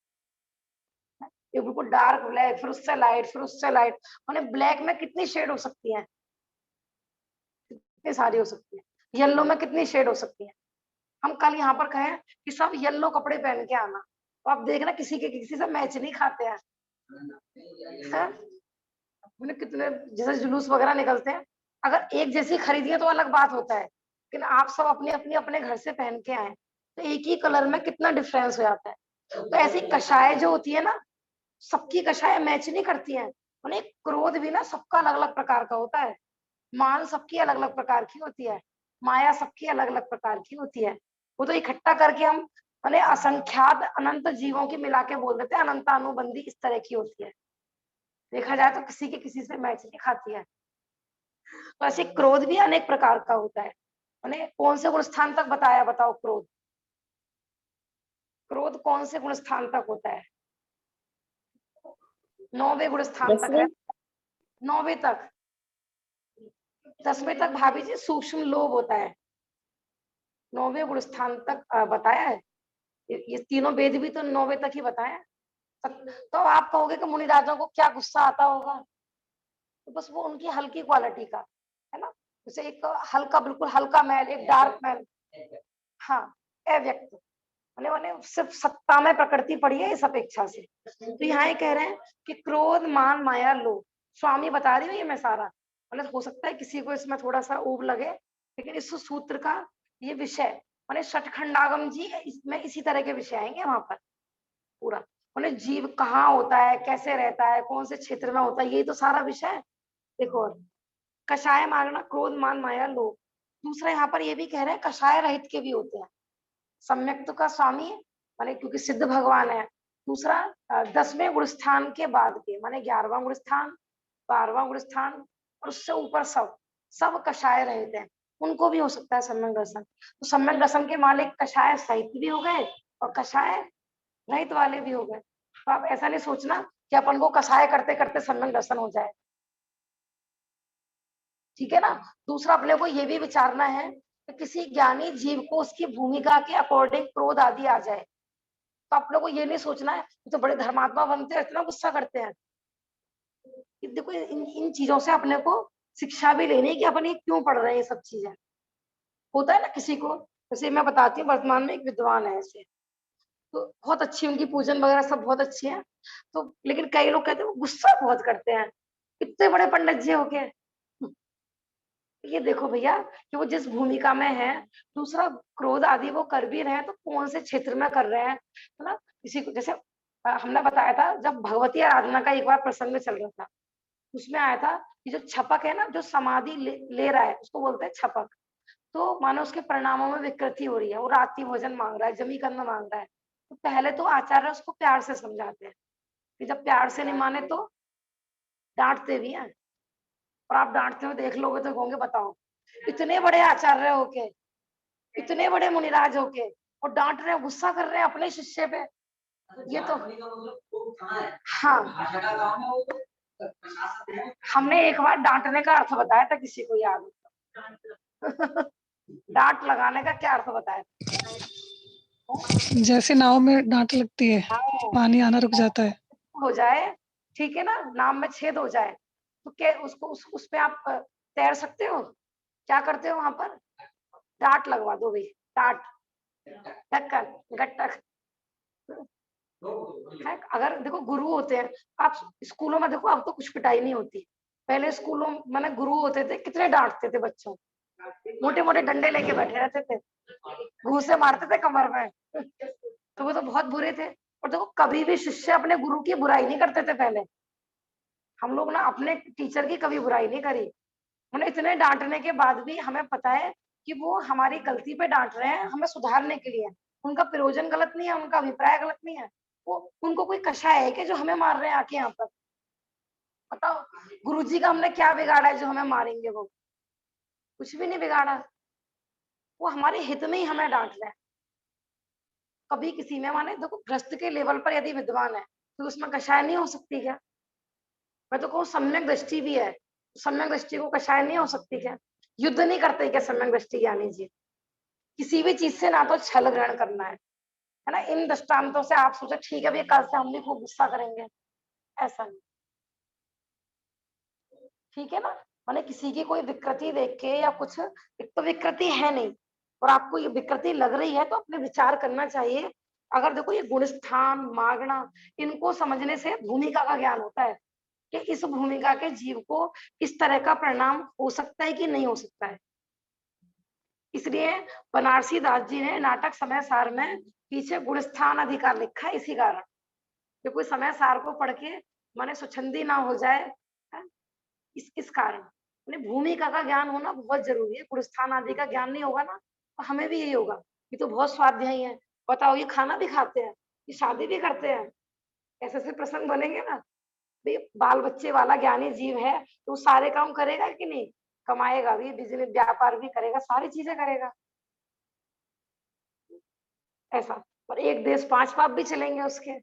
ये बिल्कुल डार्क ब्लैक, फिर उससे लाइट, फिर उससे लाइट, मैंने ब्लैक में कितनी शेड हो सकती है, कितनी सारी हो सकती है। येलो में कितनी शेड हो सकती है। हम कल यहाँ पर कहें कि सब येलो कपड़े पहन के आना, तो आप देखना किसी के किसी से मैच नहीं खाते हैं, मैंने कितने जैसे जुलूस वगैरह निकलते हैं, अगर एक जैसी खरीदिए तो अलग बात होता है, लेकिन आप सब अपने अपने अपने घर से पहन के आए तो एक ही कलर में कितना डिफरेंस हो जाता है। तो ऐसी कषाय जो होती है ना, सबकी कषाय मैच नहीं करती है, उन्हें क्रोध भी ना सबका अलग अलग प्रकार का होता है, मान सबकी अलग अलग प्रकार की होती है, माया सबकी अलग अलग प्रकार की होती है। वो तो इकट्ठा करके हम माने असंख्यात अनंत जीवों की मिला के बोल देते हैं अनंतानुबंधी इस तरह की होती है। देखा जाए तो किसी के किसी से मैच नहीं खाती है। तो ऐसे क्रोध भी अनेक प्रकार का होता है। मैंने कौन से गुण स्थान तक बताया, बताओ क्रोध, क्रोध कौन से गुण स्थान तक होता है? 9वें गुण स्थान तक है, 9वें तक। 10वें तक भाभी जी सूक्ष्म लोभ होता है, 9वें गुण स्थान तक बताया है। ये तीनों वेद भी तो 9वें तक ही बताया है। तो आप कहोगे कि मुनि राजाओं को क्या गुस्सा आता होगा, तो बस वो उनकी हल्की क्वालिटी का है ना, जैसे एक हल्का बिल्कुल हल्का मैल, एक डार्क मैल, हाँ, अव्यक्त माने माने सिर्फ सत्ता में प्रकृति पड़ी है इस अपेक्षा से। तो यहाँ ये कह रहे हैं कि क्रोध मान माया लोभ, स्वामी बता रही हूँ ये मैं सारा, मतलब हो सकता है किसी को इसमें थोड़ा सा ऊब लगे, लेकिन इस सूत्र का ये विषय माने षटखंडागम जी इसमें इसी तरह के विषय आएंगे वहां पर पूरा, माने जीव कहाँ होता है, कैसे रहता है, कौन से क्षेत्र में होता है, यही तो सारा विषय है। देखो कषाय मारना क्रोध मान माया लोभ। दूसरा यहाँ पर ये भी कह रहे हैं कषाय रहित के भी होते हैं, सम्यक्त का स्वामी माने क्योंकि सिद्ध भगवान है। दूसरा 10वें गुण स्थान के बाद के माने 11वां गुण स्थान, 12वां गुण स्थान और उससे ऊपर सब सब कषाय रहते हैं, उनको भी हो सकता है सम्यक दर्शन। तो सम्यक दर्शन के मालिक कषाय सहित भी हो गए और कषाय रहित वाले भी हो गए। तो आप ऐसा नहीं सोचना कि अपन को कषाय करते करते सम्यक दर्शन हो जाए, ठीक है ना। दूसरा अपने को ये भी विचारना है कि किसी ज्ञानी जीव को उसकी भूमिका के अकॉर्डिंग क्रोध आदि आ जाए, तो आप लोग को ये नहीं सोचना है तो बड़े धर्मात्मा बनते हैं इतना गुस्सा करते हैं। देखो इन चीजों से अपने को शिक्षा भी लेनी है कि अपन ये क्यों पढ़ रहे हैं, ये सब चीजें होता है ना किसी को। जैसे मैं बताती हूँ, वर्तमान में एक विद्वान है ऐसे, तो बहुत अच्छी उनकी पूजन वगैरह सब बहुत अच्छी है, तो लेकिन कई लोग कहते हैं वो गुस्सा बहुत करते हैं, इतने बड़े पंडित जी हो गए, ये देखो भैया कि वो जिस भूमिका में है, दूसरा क्रोध आदि वो कर भी रहे हैं तो कौन से क्षेत्र में कर रहे हैं, है ना। किसी को जैसे हमने बताया था जब भगवती आराधना का एक बार प्रसंग चल रहा था, उसमें आया था कि जो छपक है ना, जो समाधि ले रहा है उसको बोलते हैं छपक। तो मानो उसके परिणामों में विकृति हो रही है, वो रात्रि भोजन मांग रहा है, जमी करना मांग रहा है, तो पहले तो आचार्य उसको प्यार से समझाते हैं, कि जब प्यार से नहीं माने तो डांटते भी हैं। और आप डांटते हुए देख लोगे तो कहोगे बताओ, इतने बड़े आचार्य होके, इतने बड़े मुनिराज होके, और डांट रहे हैं, गुस्सा कर रहे हैं अपने शिष्य पे। ये तो हाँ, हमने एक बार डांटने का अर्थ बताया था, किसी को याद हो? डांट लगाने का क्या अर्थ बताया था? जैसे नाव में डांट लगती है, हाँ, पानी आना रुक जाता है। हो जाए, ठीक है ना, नाम में छेद हो जाए तो क्या उसको उस पे आप तैर सकते हो? क्या करते हो वहां पर? डांट लगवा दो भाई, डांट, ढक्कन, गट्टक है। अगर देखो गुरु होते हैं, आप स्कूलों में देखो, अब तो कुछ पिटाई नहीं होती, पहले स्कूलों में गुरु होते थे, कितने डांटते थे बच्चों, मोटे मोटे डंडे लेके बैठे रहते थे, घूंसे मारते थे कमर में। तो वो तो बहुत बुरे थे। और देखो कभी भी शिष्य अपने गुरु की बुराई नहीं करते थे पहले। हम लोग ना अपने टीचर की कभी बुराई नहीं करी, उन्हें इतने डांटने के बाद भी हमें पता है कि वो हमारी गलती पे डांट रहे हैं, हमें सुधारने के लिए। उनका प्रयोजन गलत नहीं है, उनका अभिप्राय गलत नहीं है, वो उनको कोई कषाय है कि जो हमें मार रहे हैं आके यहाँ पर। बताओ, गुरुजी का हमने क्या बिगाड़ा है जो हमें मारेंगे? वो कुछ भी नहीं बिगाड़ा, वो हमारे हित में ही हमें डांट रहे हैं। कभी किसी में माने देखो, ग्रस्त के लेवल पर यदि विद्वान है तो उसमें कषाय नहीं हो सकती क्या? मैं तो कहूँ सम्यक दृष्टि भी है, सम्यक दृष्टि को कषाय नहीं हो सकती क्या? युद्ध नहीं करते क्या सम्यक दृष्टि ज्ञानी जी? किसी भी चीज से ना तो छल ग्रहण करना है ना। इन दृष्टांतों से आप सोचे ठीक है भाई, कल से हम भी खूब गुस्सा करेंगे, ऐसा नहीं, ठीक है ना। माने किसी की कोई विकृति देख के या कुछ, एक तो विकृति है नहीं और आपको ये विकृति लग रही है तो अपने विचार करना चाहिए। अगर देखो ये गुण स्थान मागना, इनको समझने से भूमिका का ज्ञान होता है कि इस भूमिका के जीव को इस तरह का परिणाम हो सकता है कि नहीं हो सकता है। इसलिए बनारसी दास जी ने नाटक समय सार में पीछे गुण स्थान अधिकार लिखा है, इसी कारण कि कोई समय सार को पढ़ के माने स्वच्छंदी ना हो जाए, है? इस कारण उन्हें भूमिका का ज्ञान होना बहुत जरूरी है। गुण स्थान आदि का ज्ञान नहीं होगा ना तो हमें भी यही होगा, ये तो बहुत स्वाध्यायी है, बताओ ये खाना भी खाते हैं, ये शादी भी करते हैं, ऐसे ऐसे प्रसंग बनेंगे ना। भाई बाल बच्चे वाला ज्ञानी जीव है तो सारे काम करेगा कि नहीं? कमाएगा भी, बिजनेस व्यापार भी करेगा, सारी चीजें करेगा, ऐसा। और एक देश पांच पाप भी चलेंगे उसके।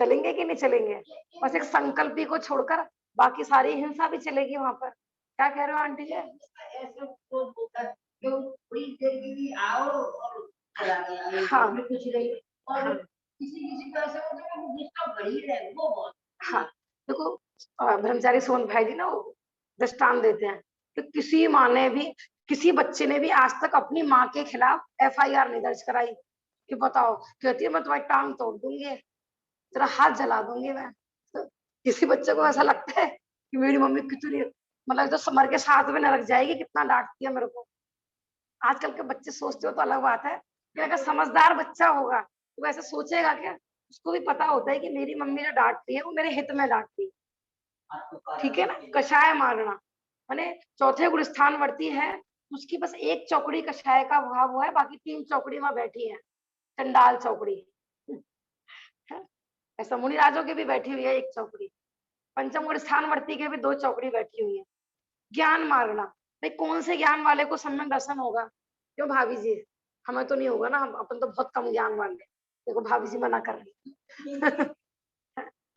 चलेंगे कि नहीं चलेंगे? बस एक संकल्पी को छोड़कर बाकी सारी हिंसा भी चलेगी वहां पर। क्या कह रहे हो आंटी जी? ऐसे तो होता है, क्यों थोड़ी देर के लिए आओ और चला गया, हाँ कुछ नहीं। और हाँ किसी किसी का ऐसा होता है वो गुस्सा बढ़ ही रहे वो बहुत। हाँ। देखो ब्रह्मचारी सोहन भाई जी ना वो दृष्टांत देते हैं कि किसी माँ ने भी, किसी बच्चे ने भी आज तक अपनी माँ के खिलाफ एफआईआर नहीं दर्ज कराई। कि बताओ, कहती है मैं तुम्हारी टांग तोड़ दूंगी, तेरा हाथ जला दूंगी मैं। तो किसी बच्चे को ऐसा लगता है कि मेरी मम्मी कितनी, मतलब तो समर के साथ में नरक जाएगी, कितना डांटती है मेरे को। आजकल के बच्चे सोचते हो तो अलग बात है, कि अगर समझदार बच्चा होगा तो वैसे सोचेगा क्या? उसको भी पता होता है कि मेरी मम्मी जो डांटती है वो मेरे हित में डांटती है, ठीक है ना। कषाय मारना माने चौथे गुण स्थान वर्ती है, उसकी बस एक चौकड़ी कषाय का भाव हुआ है, बाकी तीन चौकड़ी में बैठी है, चंडाल चौकड़ी है। ऐसा मुनिराजों की भी बैठी हुई है एक चौकड़ी, पंचम गुण स्थान वर्ती के भी दो चौकड़ी बैठी हुई है। ज्ञान मारना, भाई कौन से ज्ञान वाले को सम्यक दर्शन होगा? क्यों भाभी जी, हमें तो नहीं होगा ना, हम अपन तो बहुत कम ज्ञान वाले। देखो भाभी जी मना कर रही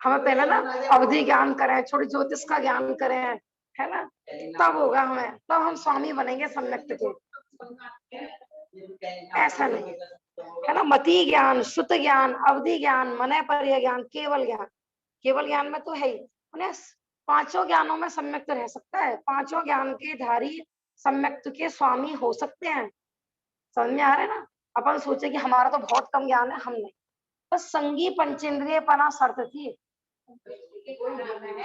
हमें पहले ना अवधि ज्ञान करें, छोटी ज्योतिष का ज्ञान करें, है ना, तब होगा हमें, तब हम स्वामी बनेंगे सम्यक के। ऐसा नहीं है ना। मति ज्ञान, श्रुत ज्ञान, अवधि ज्ञान, मन पर्य ज्ञान, केवल ज्ञान, केवल ज्ञान में तो है ही उन्हें पांचों ज्ञानों में सम्यक्त रह सकता है, पांचों ज्ञान के धारी सम्यक्त के स्वामी हो सकते हैं। समझ में आ रहा है ना। अपन सोचे कि हमारा तो बहुत कम ज्ञान है, हम नहीं, बस संगी पंचेंद्रिय पना शर्त थी।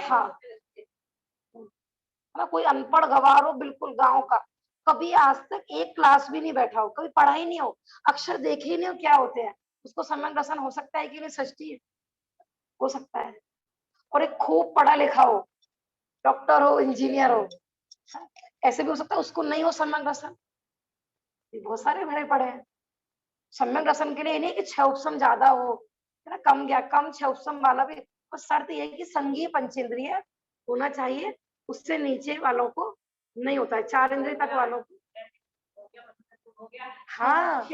हाँ ना, कोई अनपढ़ गवार हो बिल्कुल गांव का, कभी आज तक एक क्लास भी नहीं बैठा हो, कभी पढ़ा ही नहीं हो, अक्षर देखे ही नहीं हो क्या होते हैं, उसको सम्यक दर्शन हो सकता है कि नहीं? सृष्टि हो सकता है। और एक खूब पढ़ा लिखा हो, डॉक्टर हो, इंजीनियर हो, ऐसे भी हो सकता है, उसको नहीं हो सम्यक दर्शन। बहुत सारे भरे पड़े हैं। सम्यक दर्शन के लिए ये नहीं कि 6 उपसम ज्यादा हो, है ना, कम या कम 6 उपसम वाला भी, और शर्त ये है कि संघीय पंचेंद्रिय होना चाहिए, उससे नीचे वालों को नहीं होता है, 4 इंद्रिय तक वालों को। हाँ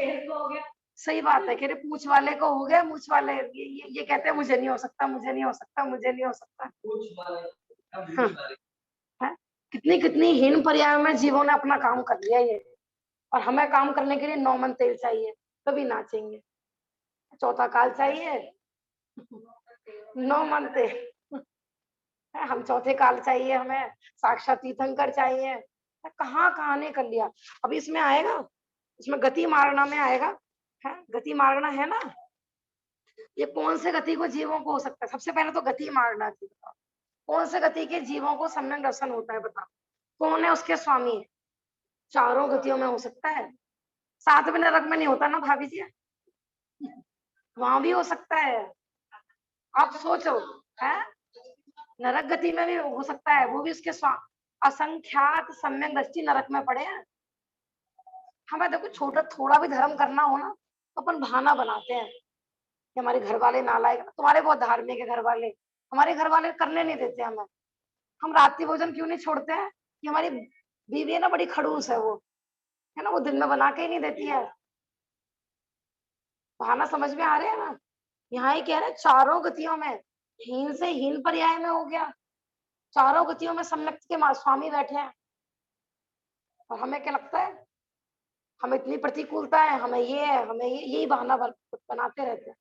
सही बात है, कह रहे पूछ वाले को हो गया, मूछ वाले ये कहते हैं मुझे नहीं हो सकता, मुझे नहीं हो सकता, मुझे नहीं हो सकता। हाँ, हाँ? कितनी कितनी हीन पर्याय में जीवों ने अपना काम कर लिया ये, और हमें काम करने के लिए 9 मन तेल चाहिए, तभी नाचेंगे। चौथा काल चाहिए, 9 मन तेल, हम चौथे काल चाहिए, हमें साक्षात तीर्थंकर चाहिए, कहाँ कहाँ ने कर लिया। अभी इसमें आएगा, इसमें गति मारना में आएगा, है गति मारना है ना, ये कौन से गति को जीवों को हो सकता है? सबसे पहले तो गति मारना थी, बताओ कौन से गति के जीवों को सम्यक दर्शन होता है, बताओ कौन है उसके स्वामी? चारों गतियों में हो सकता है, 7वें नरक में नहीं होता ना भाभी जी, वहां भी हो सकता है। आप सोचो, है नरक गति में भी हो सकता है, वो भी उसके असंख्यात सम्यक दृष्टि नरक में पड़े हैं। हमें देखो छोटा थोड़ा भी धर्म करना हो ना, तो अपन बहाना बनाते हैं कि हमारे घर वाले नालायक, तुम्हारे बहुत धार्मिक है घर वाले, हमारे घर वाले करने नहीं देते हमें। हम रात्रि भोजन क्यों नहीं छोड़ते हैं? कि हमारी बीवी है ना, बड़ी खड़ूस है वो, है ना, वो दिन में बना के ही नहीं देती है। बहाना समझ में आ रहे हैं ना? यहाँ ही कह रहे हैं चारों गतियों में, हीन से हीन पर्याय में हो गया, चारों गतियों में सम्यक के स्वामी बैठे हैं। और हमें क्या लगता है, हमें इतनी प्रतिकूलता है, हमें ये है, हमें यही बहाना बनाते रहते हैं।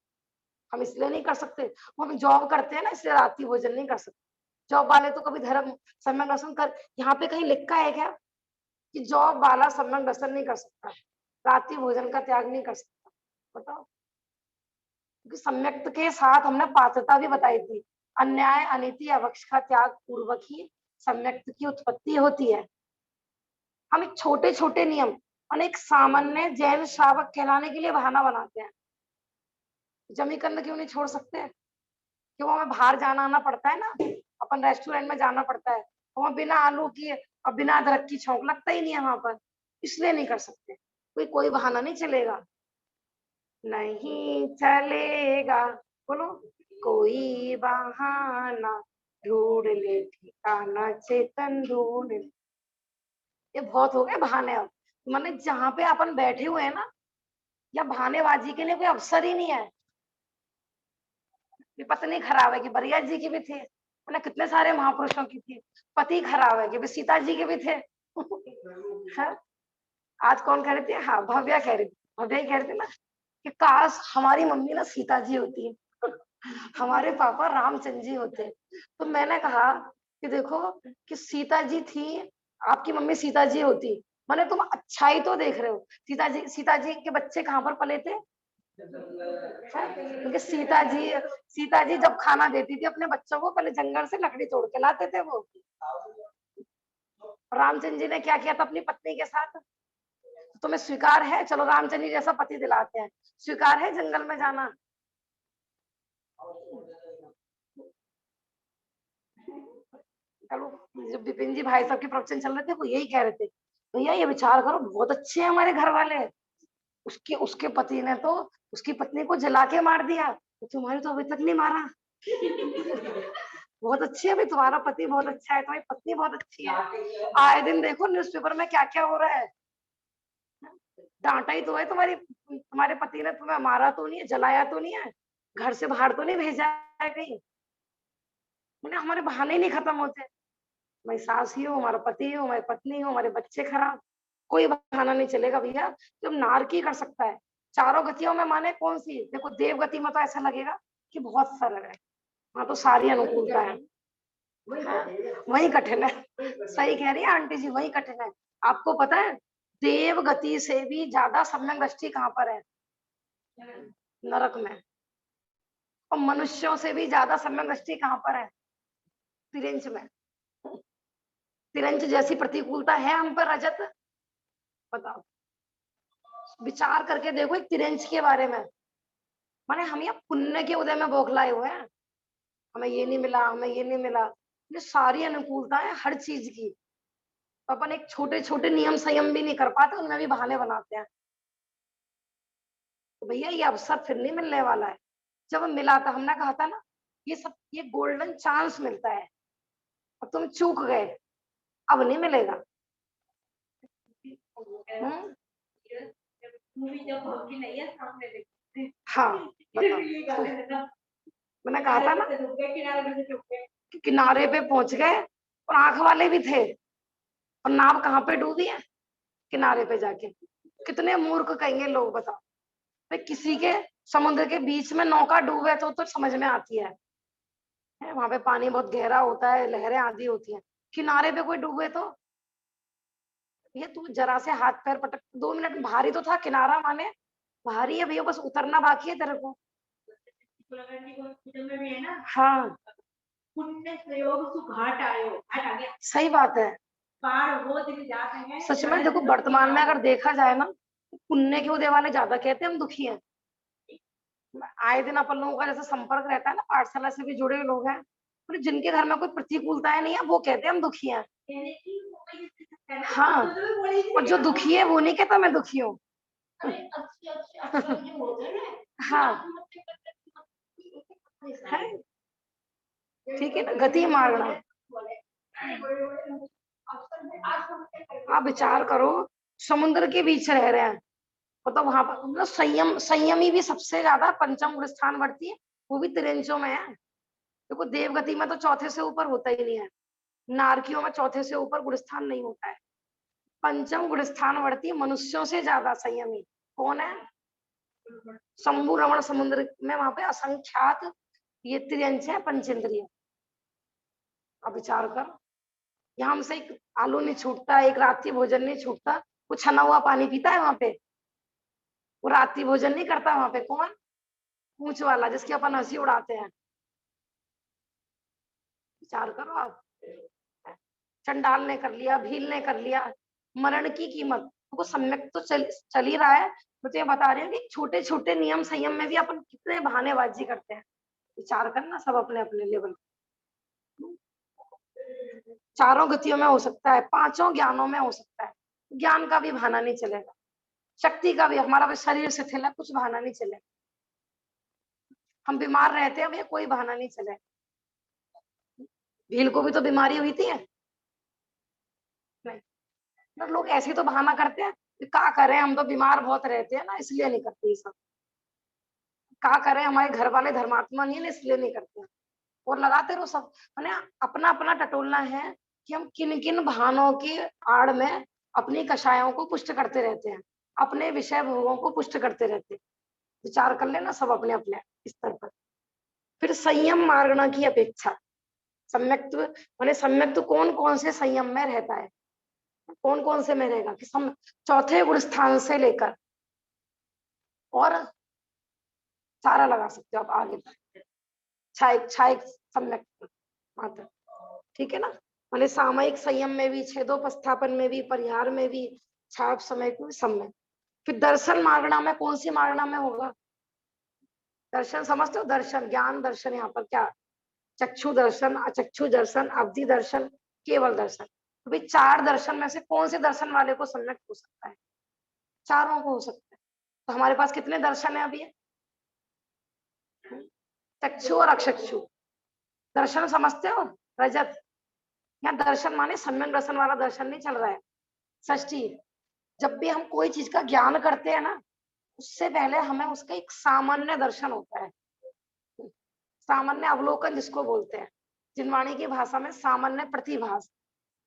हम इसलिए नहीं कर सकते, हम जॉब करते हैं ना, इसलिए रात्रि भोजन नहीं कर सकते। जॉब वाले तो कभी धर्म सम्यक दर्शन कर, यहाँ पे कहीं लिखा है क्या कि जॉब वाला सम्यक दर्शन नहीं कर सकता, रात्रि भोजन का त्याग नहीं कर सकता? बताओ, क्योंकि सम्यक्त के साथ हमने पात्रता भी बताई थी, अन्याय अनीति अवक्ष का त्याग पूर्वक ही सम्यक्त की उत्पत्ति होती है। हम एक छोटे छोटे नियम और एक सामान्य जैन श्रावक कहलाने के लिए बहाना बनाते हैं। जमीकंद क्यों नहीं छोड़ सकते? क्यों हमें बाहर जाना आना पड़ता है ना, अपन रेस्टोरेंट में जाना पड़ता है, तो वहाँ बिना आलू की और बिना अदरक की छौंक लगता ही नहीं है वहां पर, इसलिए नहीं कर सकते। कोई बहाना नहीं चलेगा, नहीं चलेगा, बोलो कोई बहाना, ढूंढ ले ठिकाना चेतन ढूंढ ले। ये बहुत हो गए बहाने अब, माने जहाँ पे अपन बैठे हुए हैं ना, या बहानेबाजी के लिए कोई अवसर ही नहीं है। ये पत्नी खराब है कि बरिया जी की भी थी, मैंने कितने सारे महापुरुषों की थी। पति खराब है कि भी सीता जी के भी थे। हाँ? आज कौन कह रही थी? हाँ भव्या कह रही थी, भव्या ही कह रही थी ना कि काश हमारी मम्मी ना सीता जी होती, हमारे पापा रामचंद्र जी होते। तो मैंने कहा कि देखो कि सीता जी थी, आपकी मम्मी सीता जी होती, मैंने तुम अच्छाई तो देख रहे हो। सीता जी के बच्चे कहाँ पर पले थे? क्योंकि सीता जी जब खाना देती थी अपने बच्चों को, पहले जंगल से लकड़ी तोड़ के लाते थे वो। रामचंद्र जी ने क्या किया था अपनी पत्नी के साथ? तुम्हें स्वीकार है? चलो रामचंद्र जी जैसा पति दिलाते हैं, स्वीकार है जंगल में जाना? चलो, जब विपिन जी भाई साहब के प्रवचन चल रहे थे, वो यही कह रहे थे, भैया ये विचार करो, बहुत अच्छे हैं हमारे घर वाले, उसके उसके पति ने तो उसकी पत्नी को जला के मार दिया, तो तुम्हारी तो अभी तक नहीं मारा। बहुत अच्छी है भाई, तुम्हारा पति बहुत अच्छा है, तुम्हारी पत्नी बहुत अच्छी है। आए दिन देखो न्यूज़पेपर में क्या क्या हो रहा है। डांटा ही तो है तुम्हारे पति ने, तुम्हें मारा तो नहीं है, जलाया तो नहीं है, घर से बाहर तो नहीं भेजा है कहीं। मैंने हमारे बहाने ही नहीं खत्म होते, मैं सास ही हूँ, हमारा पति हूँ, मैं पत्नी हूँ, हमारे बच्चे खराब, कोई बहाना नहीं चलेगा भैया। जब नारकी कर सकता है, चारों गतियों में माने कौन सी? देखो देव गति में तो ऐसा लगेगा कि बहुत सरल है, वहां तो सारी अनुकूलता है, वही कठिन है। सही कह रही है आंटी जी, वही कठिन है। आपको पता है देव गति से भी ज्यादा सम्यक दृष्टि कहाँ पर है? नरक में। और मनुष्यों से भी ज्यादा सम्यक दृष्टि कहाँ पर है? तिरंज में। तिरंज जैसी प्रतिकूलता है हम पर रजत? बताओ, विचार करके देखो एक तिरंज के बारे में। माने हम ये पुण्य के उदय में बौखलाए हुए हैं, हमें ये नहीं मिला, हमें ये नहीं मिला। ये सारी अनुकूलता है हर चीज की, तो अपन एक छोटे छोटे नियम संयम भी नहीं कर पाते, उनमें भी बहाने बनाते हैं। तो भैया ये अवसर फिर नहीं मिलने वाला है। जब मिला था, हमने कहा था ना, ये सब ये गोल्डन चांस मिलता है, और तुम चूक गए, अब नहीं मिलेगा। मूवी जब होगी नहीं है सामने देखते हैं। हाँ बताओ, ये गाने है ना, मैंने कहा था ना किनारे पे चुप गए। कि किनारे पे पहुंच गए, और आंख वाले भी थे, और नाव कहाँ पे डूबी है? किनारे पे जाके। कितने मूर्ख कहेंगे लोग, बताओ। भाई किसी के समुद्र के बीच में नौका डूबे तो समझ में आती है, वहां पे पानी बहुत गहरा होता है, लहरें आधी होती हैं। किनारे पे कोई डूबे तो ये तू जरा से हाथ पैर पटक, 2 मिनट भारी तो था किनारा, माने भारी है भैया, बस उतरना बाकी है तेरे को। में भी है ना, हाँ पुण्य प्रयोग सु घाट आयो, घाट आ गया, सही बात है। पार हो दिन जाते हैं। सच में देखो, वर्तमान में अगर देखा जाए ना, पुण्य के उदय वाले ज्यादा कहते हैं हम दुखी हैं। आए दिन अपन लोगों का जैसे संपर्क रहता है ना, पाठशाला से भी जुड़े हुए लोग हैं, पर जिनके घर में कोई प्रतिकूलताएं नहीं है, वो कहते हैं हम दुखी हैं। हाँ, और जो दुखी है वो नहीं कहता मैं दुखी हूँ। हाँ है, ठीक है ना, गति मारना। आप विचार करो, समुद्र के बीच रह रहे हैं, तो वहां पर मतलब संयमी भी सबसे ज्यादा पंचम गुण स्थान बढ़ती है, वो भी तिरंजों में है। देखो देवगति में तो चौथे से ऊपर होता ही नहीं है, नारकियों में चौथे से ऊपर गुणस्थान नहीं होता है। पंचम गुणस्थान बढ़ती मनुष्यों से ज्यादा संयमी कौन है? शंभु रमण समुद्र में, वहां पे असंख्यात ये त्रियंश है, पंचेंद्रिय। अब विचार कर, यहाँ हमसे एक आलू नहीं छूटता, एक रात्रि भोजन नहीं छूटता, वो छना हुआ पानी पीता है वहां पे, वो रात्रि भोजन नहीं करता वहां पे। कौन? पूंछ वाला, जिसकी अपन हंसी उड़ाते हैं। विचार करो आप, चंडाल ने कर लिया, भील ने कर लिया, मरण की कीमत वो सम्यक तो चल ही रहा है। मैं तो ये बता रही हूँ कि छोटे छोटे नियम संयम में भी अपन कितने बहानेबाजी करते हैं। विचार करना, सब अपने अपने लेवल। चारों गतियों में हो सकता है, पांचों ज्ञानों में हो सकता है, ज्ञान का भी बहाना नहीं चलेगा, शक्ति का भी, हमारा भी शरीर शिथिल है, कुछ बहाना नहीं चलेगा, हम बीमार रहते हैं भैया, कोई बहाना नहीं चलेगा। भील को भी तो बीमारी हुई थी, नहीं? तो लोग ऐसे तो बहाना करते हैं, क्या करें, हम तो बीमार बहुत रहते हैं ना, इसलिए नहीं करते ये सब। क्या करें, हमारे घर वाले धर्मात्मा नहीं है, इसलिए नहीं करते हैं। और लगाते रहो सब, मैंने अपना अपना टटोलना है कि हम किन किन बहानों की आड़ में अपनी कषायों को पुष्ट करते रहते हैं, अपने विषय भोगों को पुष्ट करते रहते हैं। विचार कर लेना सब अपने अपने स्तर पर। फिर संयम मार्गना की अपेक्षा, सम्यक्त्व माने सम्यक्त्व कौन कौन से संयम में रहता है, कौन कौन से में रहेगा कि चौथे गुण स्थान से लेकर, और सारा लगा सकते हो आप आगे तक, छायक छायक सम्यक्त्व मात्र, ठीक है ना। माने सामयिक संयम में भी, छेदोपस्थापन में भी, परिहार में भी, छाप समय को समय। फिर दर्शन मार्गणा में, कौन सी मार्गणा में होगा? दर्शन समझते हो, दर्शन ज्ञान दर्शन, यहाँ पर क्या, चक्षु दर्शन, अचक्षु दर्शन, अवधि दर्शन, केवल दर्शन। तो भाई 4 दर्शन में से कौन से दर्शन वाले को सम्यक हो सकता है? चारों को हो सकता है। तो हमारे पास कितने दर्शन है अभी? चक्षु और अचक्षु दर्शन समझते हो, रजत। यहाँ दर्शन माने सम्यक दर्शन वाला दर्शन नहीं चल रहा है। षष्ठी, जब भी हम कोई चीज का ज्ञान करते हैं ना, उससे पहले हमें उसका एक सामान्य दर्शन होता है, सामान्य अवलोकन जिसको बोलते हैं, जिनवाणी की भाषा में सामान्य प्रतिभास।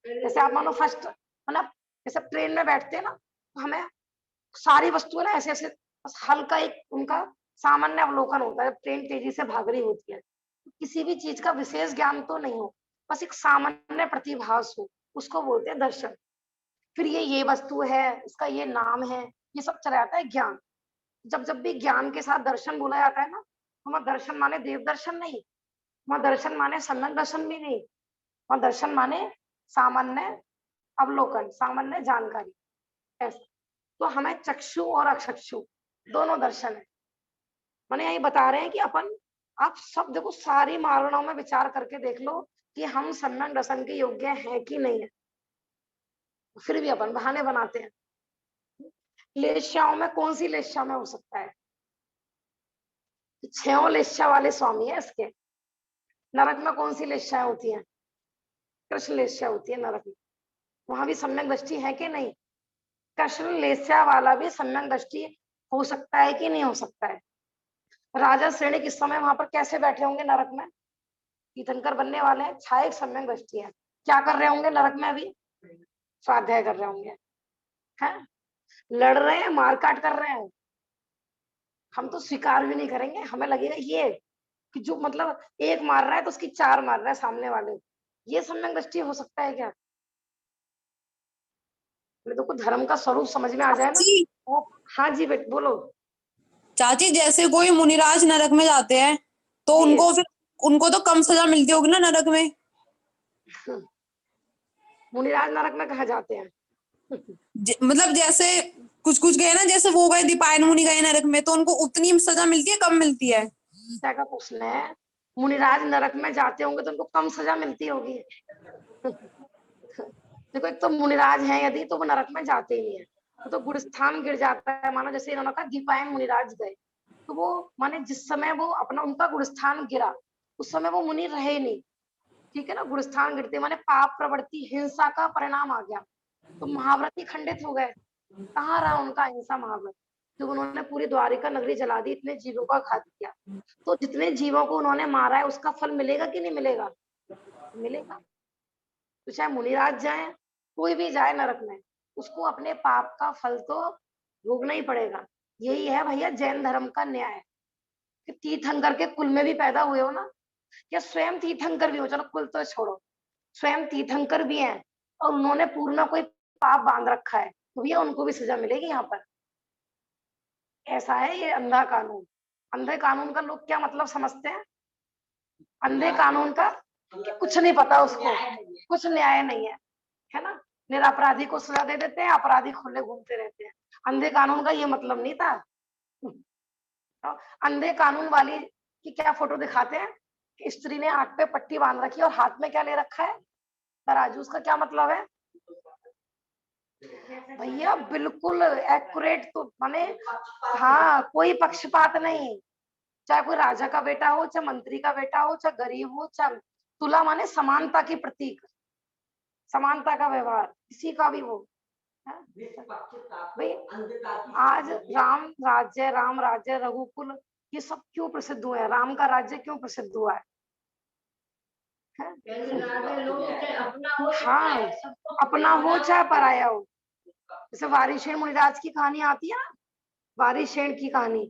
जैसे आप मानो फर्स्ट, मतलब जैसे ट्रेन में बैठते हैं ना, तो हमें सारी वस्तुएं ना ऐसे ऐसे बस हल्का एक उनका सामान्य अवलोकन होता है, ट्रेन तेजी से भाग रही होती है, किसी भी चीज का विशेष ज्ञान तो नहीं हो, बस एक सामान्य प्रतिभास हो, उसको बोलते हैं दर्शन। फिर ये वस्तु है, इसका ये नाम है, ये सब चला जाता है ज्ञान। जब भी ज्ञान के साथ दर्शन बोला जाता है ना, हमारा दर्शन माने देव दर्शन नहीं, वहां दर्शन माने सम्यक दर्शन भी नहीं, वहां दर्शन माने सामान्य अवलोकन, सामान्य जानकारी, ऐसा। तो हमें चक्षु और अचक्षु दोनों दर्शन है। मैंने यही बता रहे हैं कि अपन, आप सब देखो, सारी मारणों में विचार करके देख लो कि हम सम्यक दर्शन के योग्य हैं कि नहीं है, फिर भी अपन बहाने बनाते हैं। लेश्याओं में कौन सी लेश्या में हो सकता है? छह लेश्या वाले स्वामी है इसके। नरक में कौन सी लेश्याएं होती हैं? कृष्ण लेश्या होती है नरक में। वहां भी सम्यक दृष्टि है कि नहीं? कृष्ण लेश्या वाला भी सम्यक दृष्टि हो सकता है कि नहीं हो सकता है? राजा श्रेणी किस समय वहां पर कैसे बैठे होंगे नरक में? तीर्थंकर बनने वाले हैं, छाया सम्यक दृष्टि है। क्या कर रहे होंगे नरक में? अभी स्वाध्याय कर रहे होंगे, हैं? लड़ रहे हैं, मारकाट कर रहे हैं। हम तो स्वीकार भी नहीं करेंगे, हमें लगेगा ये कि जो मतलब एक मार रहा है तो उसकी चार मार रहा है सामने वाले। ये सम्यक दृष्टि हो सकता है क्या? देखो, धर्म का स्वरूप समझ में आ जाए ना। चाची, हाँ जी बेट, बोलो। चाची जैसे कोई मुनिराज नरक में जाते हैं तो जी। उनको तो कम सजा मिलती होगी ना नरक में? मुनिराज नरक में कहा जाते हैं? मतलब जैसे कुछ कुछ गए ना, जैसे वो गए दीपायन मुनि गए नरक में, तो उनको उतनी सजा मिलती है, कम मिलती है? क्या का प्रश्न है? मुनिराज नरक में जाते होंगे तो उनको कम सजा मिलती होगी। देखो, एक तो मुनिराज है यदि, तो वो नरक में जाते ही नहीं है। तो गुणस्थान गिर जाता है। मानो जैसे इन्होंने कहा दीपायन मुनिराज गए, तो वो माने जिस समय वो अपना उनका गुणस्थान गिरा, उस समय वो मुनि रहे नहीं। ठीक है ना? गुणस्थान गिरते माने पाप प्रवृत्ति, हिंसा का परिणाम आ गया, तो महाव्रत ही खंडित हो गए। कहाँ रहा उनका अहिंसा महाव्रत? जब उन्होंने पूरी द्वारिका नगरी जला दी, इतने जीवों का घात किया, तो जितने जीवों को उन्होंने मारा है उसका फल मिलेगा कि नहीं मिलेगा? मिलेगा। तो चाहे मुनिराज जाए, कोई भी जाए नरक में, उसको अपने पाप का फल तो भोगना ही पड़ेगा। यही है भैया जैन धर्म का न्याय, कि तीर्थंकर के कुल में भी पैदा हुए हो ना, या स्वयं तीर्थंकर भी हो, चलो कुल तो छोड़ो, स्वयं तीर्थंकर भी हैं और उन्होंने पूर्व में कोई पाप बांध रखा है, तो भैया उनको भी सजा मिलेगी यहाँ पर। ऐसा है ये अंधा कानून। अंधे कानून का लोग क्या मतलब समझते हैं? अंधे कानून का कि कुछ नहीं पता उसको, कुछ न्याय नहीं है ना? निरपराधी को सजा दे देते हैं, अपराधी खुले घूमते रहते हैं। अंधे कानून का ये मतलब नहीं था। तो अंधे कानून वाली की क्या फोटो दिखाते हैं कि स्त्री ने आंख पे पट्टी बांध रखी है और हाथ में क्या ले रखा है? तराजू। उसका क्या मतलब है भैया? बिल्कुल एक्यूरेट। तो माने हाँ, कोई पक्षपात नहीं, चाहे कोई राजा का बेटा हो, चाहे मंत्री का बेटा हो, चाहे गरीब हो, चाहे तुला माने समानता की प्रतीक, समानता का व्यवहार, किसी का भी वो है? भाई आज राम राज्य रघुकुल ये सब क्यों प्रसिद्ध हुए हैं? राम का राज्य क्यों प्रसिद्ध हुआ है? हाँ, अपना हो चाहे पराया हो। जैसे वारिशेन मुनिराज की कहानी आती है ना, वारिशेन की कहानी,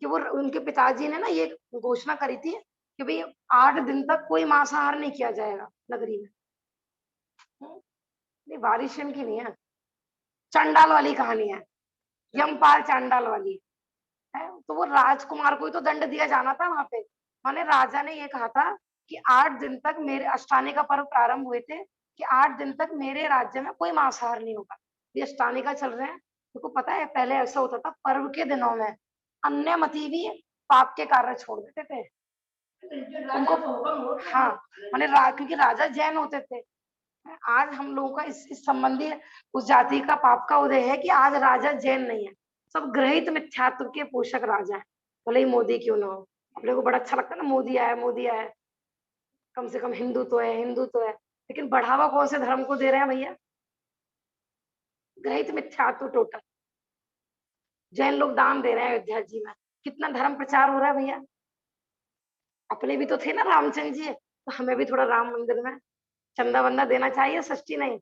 कि वो उनके पिताजी ने ना ये घोषणा करी थी कि भाई 8 दिन तक कोई मांसाहार नहीं किया जाएगा नगरी में। नहीं, वारिशेन की नहीं है, चंडाल वाली कहानी है, यमपाल चांडाल वाली है। तो वो राजकुमार को ही तो दंड दिया जाना था वहां पे। माने राजा ने ये कहा था कि 8 दिन तक मेरे अष्टानी का पर्व प्रारंभ हुए थे कि 8 दिन तक मेरे राज्य में कोई मांसाहार नहीं होगा। ये अष्टानी का चल रहे हैं। तुमको पता है पहले ऐसा होता था, पर्व के दिनों में अन्य मती भी पाप के कार्य छोड़ देते थे उनको। हाँ, माने क्योंकि राजा जैन होते थे। आज हम लोगों का इस संबंधी उस जाति का पाप का उदय है कि आज राजा जैन नहीं है, सब ग्रहित मिथ्यात्व के पोषक राजा है। भले ही मोदी क्यों ना हो, अपने को बड़ा अच्छा लगता है ना, मोदी आया मोदी आया, कम से कम हिंदू तो है, हिंदू तो है। लेकिन बढ़ावा कौन से धर्म को दे रहे हैं भैया? ग्रहित मिथ्यात्व टोटल। जैन लोग दान दे रहे हैं अयोध्या जी में, कितना धर्म प्रचार हो रहा है भैया। अपने भी तो थे ना रामचंद्र जी, तो हमें भी थोड़ा राम मंदिर में चंदा वंदा देना चाहिए, सस्ती नहीं।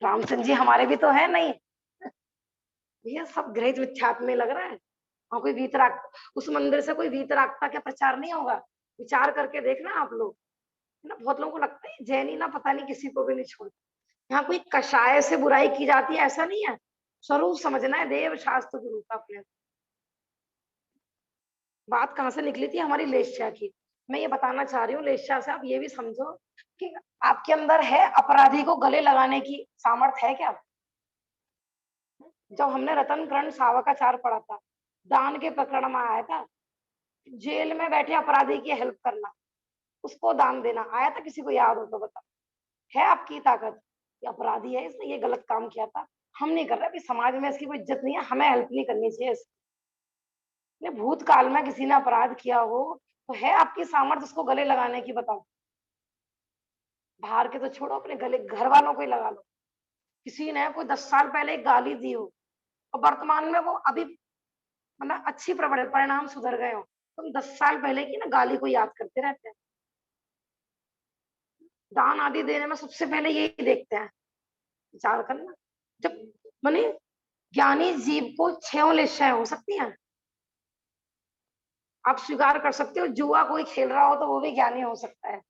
रामचंद्र जी हमारे भी तो है नहीं भैया? सब ग्रहित मिथ्यात्व में लग रहा है। और कोई वीतराग, उस मंदिर से कोई वीतरागता का प्रचार नहीं होगा। विचार करके देखना आप लोग, है ना? बहुत लोगों को लगता है जैनी ना पता नहीं किसी को भी नहीं छोड़ता। यहाँ कोई कषाय से बुराई की जाती है ऐसा नहीं है, स्वरूप समझना है, देव शास्त्र के रूप अपने। बात कहाँ से निकली थी हमारी? लेस्या की। मैं ये बताना चाह रही हूँ, लेस्या से आप ये भी समझो कि आपके अंदर है अपराधी को गले लगाने की सामर्थ्य है क्या? जब हमने रतन कर्ण सावकाचार पढ़ा था, दान के प्रकरण में आया था, जेल में बैठे अपराधी की हेल्प करना, उसको दान देना आया था, किसी को याद हो तो बताओ। है आपकी ताकत, ये अपराधी है, इसने ये गलत काम किया था, हम नहीं कर रहे, अभी समाज में इसकी कोई इज्जत नहीं है, हमें हेल्प नहीं करनी चाहिए इसने। भूतकाल में किसी ने अपराध किया हो तो है आपकी सामर्थ्य उसको गले लगाने की, बताओ। बाहर के तो छोड़ो, अपने गले घर वालों को ही लगा लो। किसी ने कोई 10 साल पहले एक गाली दी हो और वर्तमान में वो अभी मतलब अच्छी परिणाम सुधर गए हो, तुम 10 साल पहले की ना गाली को याद करते रहते हैं। दान आदि देने में सबसे पहले यही देखते हैं, विचार करना। जब माने ज्ञानी जीव को 6 उंगलियां हो सकती हैं, आप स्वीकार कर सकते हो। जुआ कोई खेल रहा हो तो वो भी ज्ञानी हो सकता है।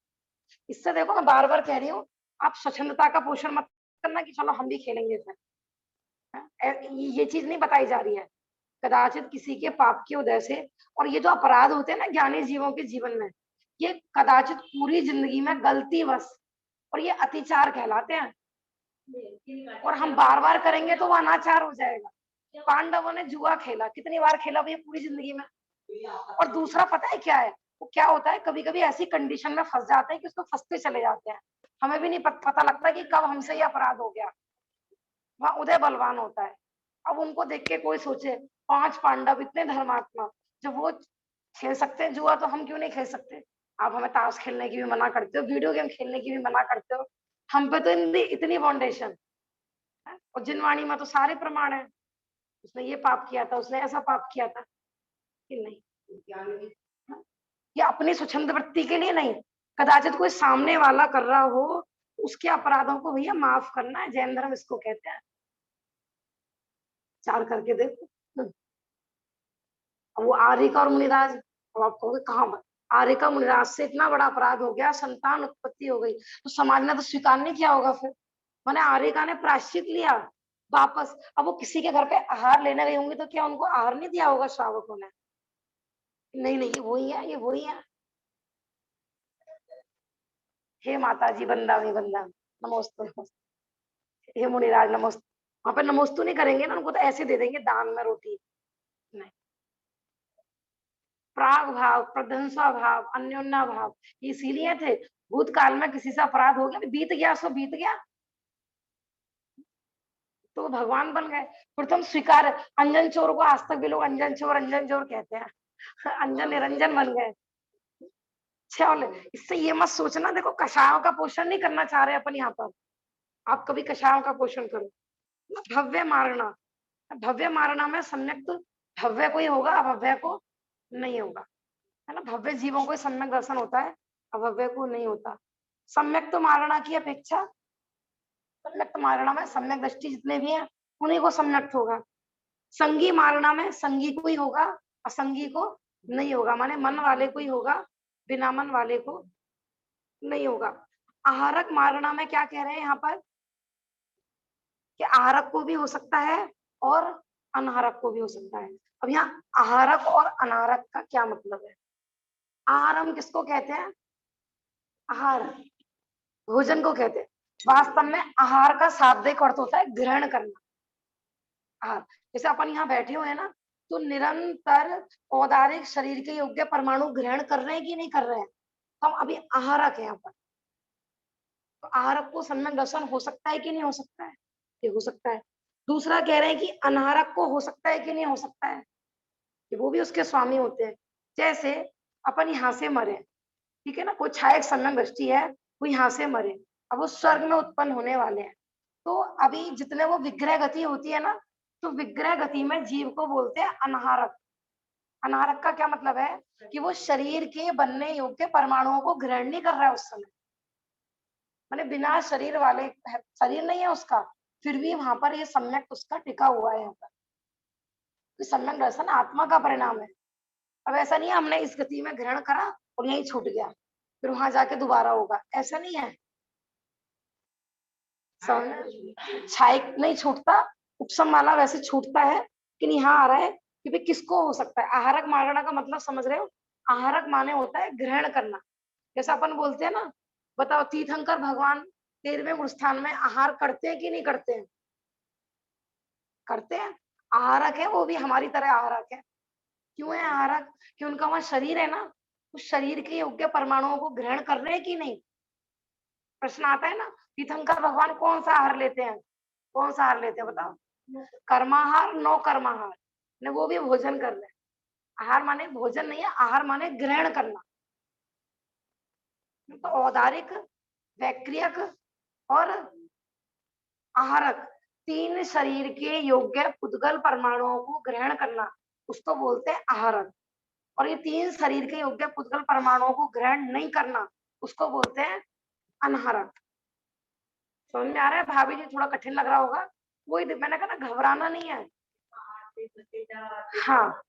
इससे देखो, मैं बार बार कह रही हूँ, आप स्वच्छंदता का पोषण मत करना कि चलो हम भी खेलेंगे फिर। ये चीज नहीं बताई जा रही है। कदाचित किसी के पाप की वजह से, और ये जो अपराध होते हैं ना ज्ञानी जीवों के जीवन में, ये कदाचित पूरी जिंदगी में गलती बस, और ये अतिचार कहलाते हैं। और हम बार बार करेंगे तो वो अनाचार हो जाएगा। पांडवों ने जुआ खेला, कितनी बार खेला भैया पूरी जिंदगी में। और दूसरा पता है क्या है, वो क्या होता है, कभी कभी ऐसी कंडीशन में फंस जाते हैं कि उसको फंसते चले जाते हैं, हमें भी नहीं पता लगता कि कब हमसे ये अपराध हो गया। वहां उदय बलवान होता है। अब उनको देख के कोई सोचे 5 पांडव इतने धर्मात्मा, जब वो खेल सकते हैं जुआ तो हम क्यों नहीं खेल सकते। आप हमें ताश खेलने की भी मना करते हो, वीडियो गेम खेलने की भी मना करते हो, हम पे तो इतनी फाउंडेशन है। और जिनवाणी में तो सारे प्रमाण है, उसने ये पाप किया था, उसने ऐसा पाप किया था कि नहीं। ये अपनी स्वच्छंद वृत्ति के लिए नहीं, कदाचित कोई सामने वाला कर रहा हो, उसके अपराधों को भैया माफ करना है, जैन धर्म इसको कहते हैं। विचार करके देखो। अब वो आर्यिका और मुनिराज, अब आप कहोगे कहाँ, आर्यिका मुनिराज से इतना बड़ा अपराध हो गया, संतान उत्पत्ति हो गई, तो समाज ने तो स्वीकार नहीं किया होगा फिर। मैंने आर्यिका ने प्रायश्चित लिया वापस। अब वो किसी के घर पे आहार लेने गई होंगी तो क्या उनको आहार नहीं दिया होगा श्रावकों ने? नहीं नहीं, ये वही है, ये वही है। हे माता जी वंदामी वंदा, नमोस्तु नमोस्तु। हे मुनिराज नमोस्तु। वहां पे नमोस्तु नहीं करेंगे ना, उनको तो ऐसे दे देंगे दान में रोटी। नहीं, प्राग भाव, प्रध्वंसा भाव, अन्योन्या भाव, इसीलिए थे। भूतकाल में किसी से अपराध हो गया, बीत गया सो बीत गया, तो भगवान बन गए। प्रथम स्वीकार, अंजन चोर को आज तक भी लोग अंजन चोर कहते हैं। अंजन निरंजन बन गए। इससे ये मत सोचना, देखो कषायों का पोषण नहीं करना चाह रहे अपन यहाँ पर, आप कभी कषायों का पोषण करो। भव्य मारना, भव्य मारना में सम्यक तो भव्य को ही होगा, अभव्य को नहीं होगा, है ना। भव्य जीवों को सम्यक दर्शन होता है, अभव्य को नहीं होता। सम्यक तो मारना की अपेक्षा, सम्यक तो मारना में सम्यक दृष्टि जितने भी हैं उन्हीं को सम्यक होगा। संगी मारना में संगी को ही होगा, असंगी को नहीं होगा, माने मन वाले को ही होगा, बिना मन वाले को नहीं होगा। आहारक मारना में क्या कह रहे हैं यहाँ पर, कि आहारक को भी हो सकता है और अनाहारक को भी हो सकता है। अब यहाँ आहारक और अनाहारक का क्या मतलब है? आहार हम किसको कहते हैं? आहार भोजन को कहते हैं। वास्तव में आहार का शाब्दिक अर्थ होता है ग्रहण करना। आहार, जैसे अपन यहाँ बैठे हुए हैं ना, तो निरंतर औदारिक शरीर के योग्य परमाणु ग्रहण कर रहे हैं कि नहीं कर रहे हैं, हम अभी आहारक है यहाँ पर। तो आहारक को सम्यक दर्शन हो सकता है कि नहीं हो सकता है? ये हो सकता है। दूसरा कह रहे हैं कि अनाहारक को हो सकता है कि नहीं हो सकता है, कि वो भी उसके स्वामी होते हैं। जैसे अपन यहाँ से मरे, ठीक है ना, कोई छाया सम्यक दृष्टि है, वो यहाँ से मरे, अब वो स्वर्ग में उत्पन्न होने वाले हैं। तो अभी जितने वो विग्रह गति होती है ना, तो विग्रह गति में जीव को बोलते हैं अनाहारक। अनाहारक का क्या मतलब है, कि वो शरीर के बनने योग्य परमाणुओं को ग्रहण नहीं कर रहा है उस समय, माने बिना शरीर वाले, शरीर नहीं है उसका, फिर भी वहां पर ये सम्यक उसका टिका हुआ है यहाँ पर। तो सम्यक दर्शन आत्मा का परिणाम है। अब ऐसा नहीं है हमने इस गति में ग्रहण करा और यही छूट गया, फिर वहां जाके दोबारा होगा, ऐसा नहीं है। छाई नहीं छूटता, उपसम वाला वैसे छूटता है, लेकिन यहाँ आ रहा है कि भाई किसको हो सकता है। आहारक मारना का मतलब समझ रहे हो? आहारक माने होता है ग्रहण करना। जैसा अपन बोलते हैं ना बताओ तीर्थंकर भगवान 13वें गुरु स्थान में आहार करते हैं कि नहीं करते हैं? करते हैं। आहारक है, वो भी हमारी तरह आहारक है। क्यों है आहारक? कि उनका वहां शरीर है ना, उस शरीर के योग्य परमाणुओं को ग्रहण कर रहे हैं कि नहीं? प्रश्न आता है ना। तीर्थंकर भगवान कौन सा आहार लेते हैं? कौन सा आहार लेते हैं बताओ? कर्माहार, नो कर्माहार ने, वो भी भोजन कर रहे हैं। आहार माने भोजन नहीं है, आहार माने ग्रहण करना। तो औदारिक, वैक्रियक और आहारक, 3 शरीर के योग्य पुद्गल परमाणुओं को ग्रहण करना, उसको बोलते हैं आहारक। और ये 3 शरीर के योग्य पुद्गल परमाणुओं को ग्रहण नहीं करना, उसको बोलते हैं अनाहारक। समझ में आ रहा है? भाभी जी थोड़ा कठिन लग रहा होगा, वही मैंने कहा ना, घबराना नहीं है। हाँ,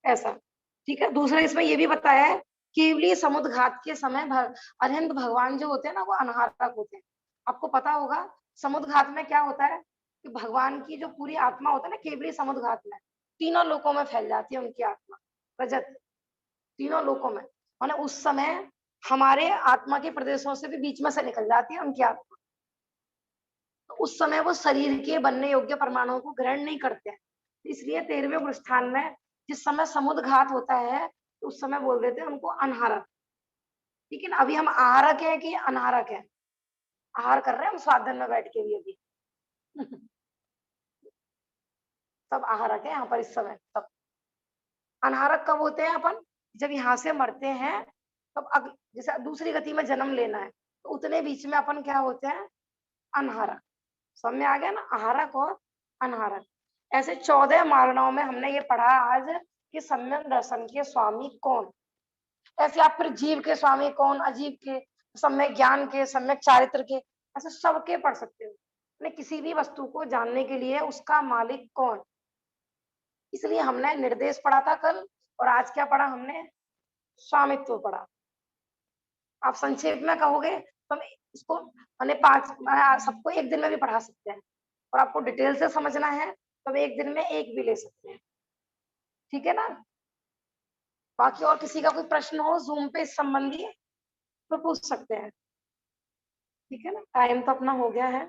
ऐसा ठीक है। दूसरा इसमें ये भी बताया है, केवली समुद्घात के समय अरहंत भगवान जो होते हैं ना, वो अनाहारक होते हैं। आपको पता होगा समुद्घात में क्या होता है, कि भगवान की जो पूरी आत्मा होता है ना, केवली समुद्घात में 3 लोकों में फैल जाती है उनकी आत्मा, रजत 3 लोकों में। माने उस समय हमारे आत्मा के प्रदेशों से भी बीच में से निकल जाती है उनकी आत्मा। तो उस समय वो शरीर के बनने योग्य परमाणुओं को ग्रहण नहीं करते हैं। इसलिए 13वें गुरु स्थान में जिस समय समुद्घात होता है, तो उस समय बोल देते हैं उनको अनाहारक। ठीक है ना? अभी हम आहारक है कि अनाहारक है? आहार कर रहे हैं हम स्वादन में बैठ के भी अभी। सब आहारक है यहाँ पर इस समय। सब अनाहारक कब होते हैं अपन? जब यहाँ से मरते हैं, तब जैसे दूसरी गति में जन्म लेना है, तो उतने बीच में अपन क्या होते हैं? अनाहारक। समझ में आ गया ना? आहारक और अनाहारक। ऐसे 14 मारणाओं में हमने ये पढ़ा आज कि सम्यक दर्शन के स्वामी कौन। ऐसे आप फिर जीव के स्वामी कौन, अजीव के, सम्यक ज्ञान के, सम्यक चारित्र के, ऐसे सबके पढ़ सकते हो। यानी किसी भी वस्तु को जानने के लिए उसका मालिक कौन। इसलिए हमने निर्देश पढ़ा था कल, और आज क्या पढ़ा हमने? स्वामित्व पढ़ा। आप संक्षेप में कहोगे तो हम इसको मैंने 5 सबको एक दिन में भी पढ़ा सकते हैं, और आपको डिटेल से समझना है तो एक दिन में एक भी ले सकते हैं। ठीक है ना? बाकी और किसी का कोई प्रश्न हो जूम पे इस संबंधी तो पूछ सकते हैं। ठीक है ना? टाइम तो अपना हो गया है।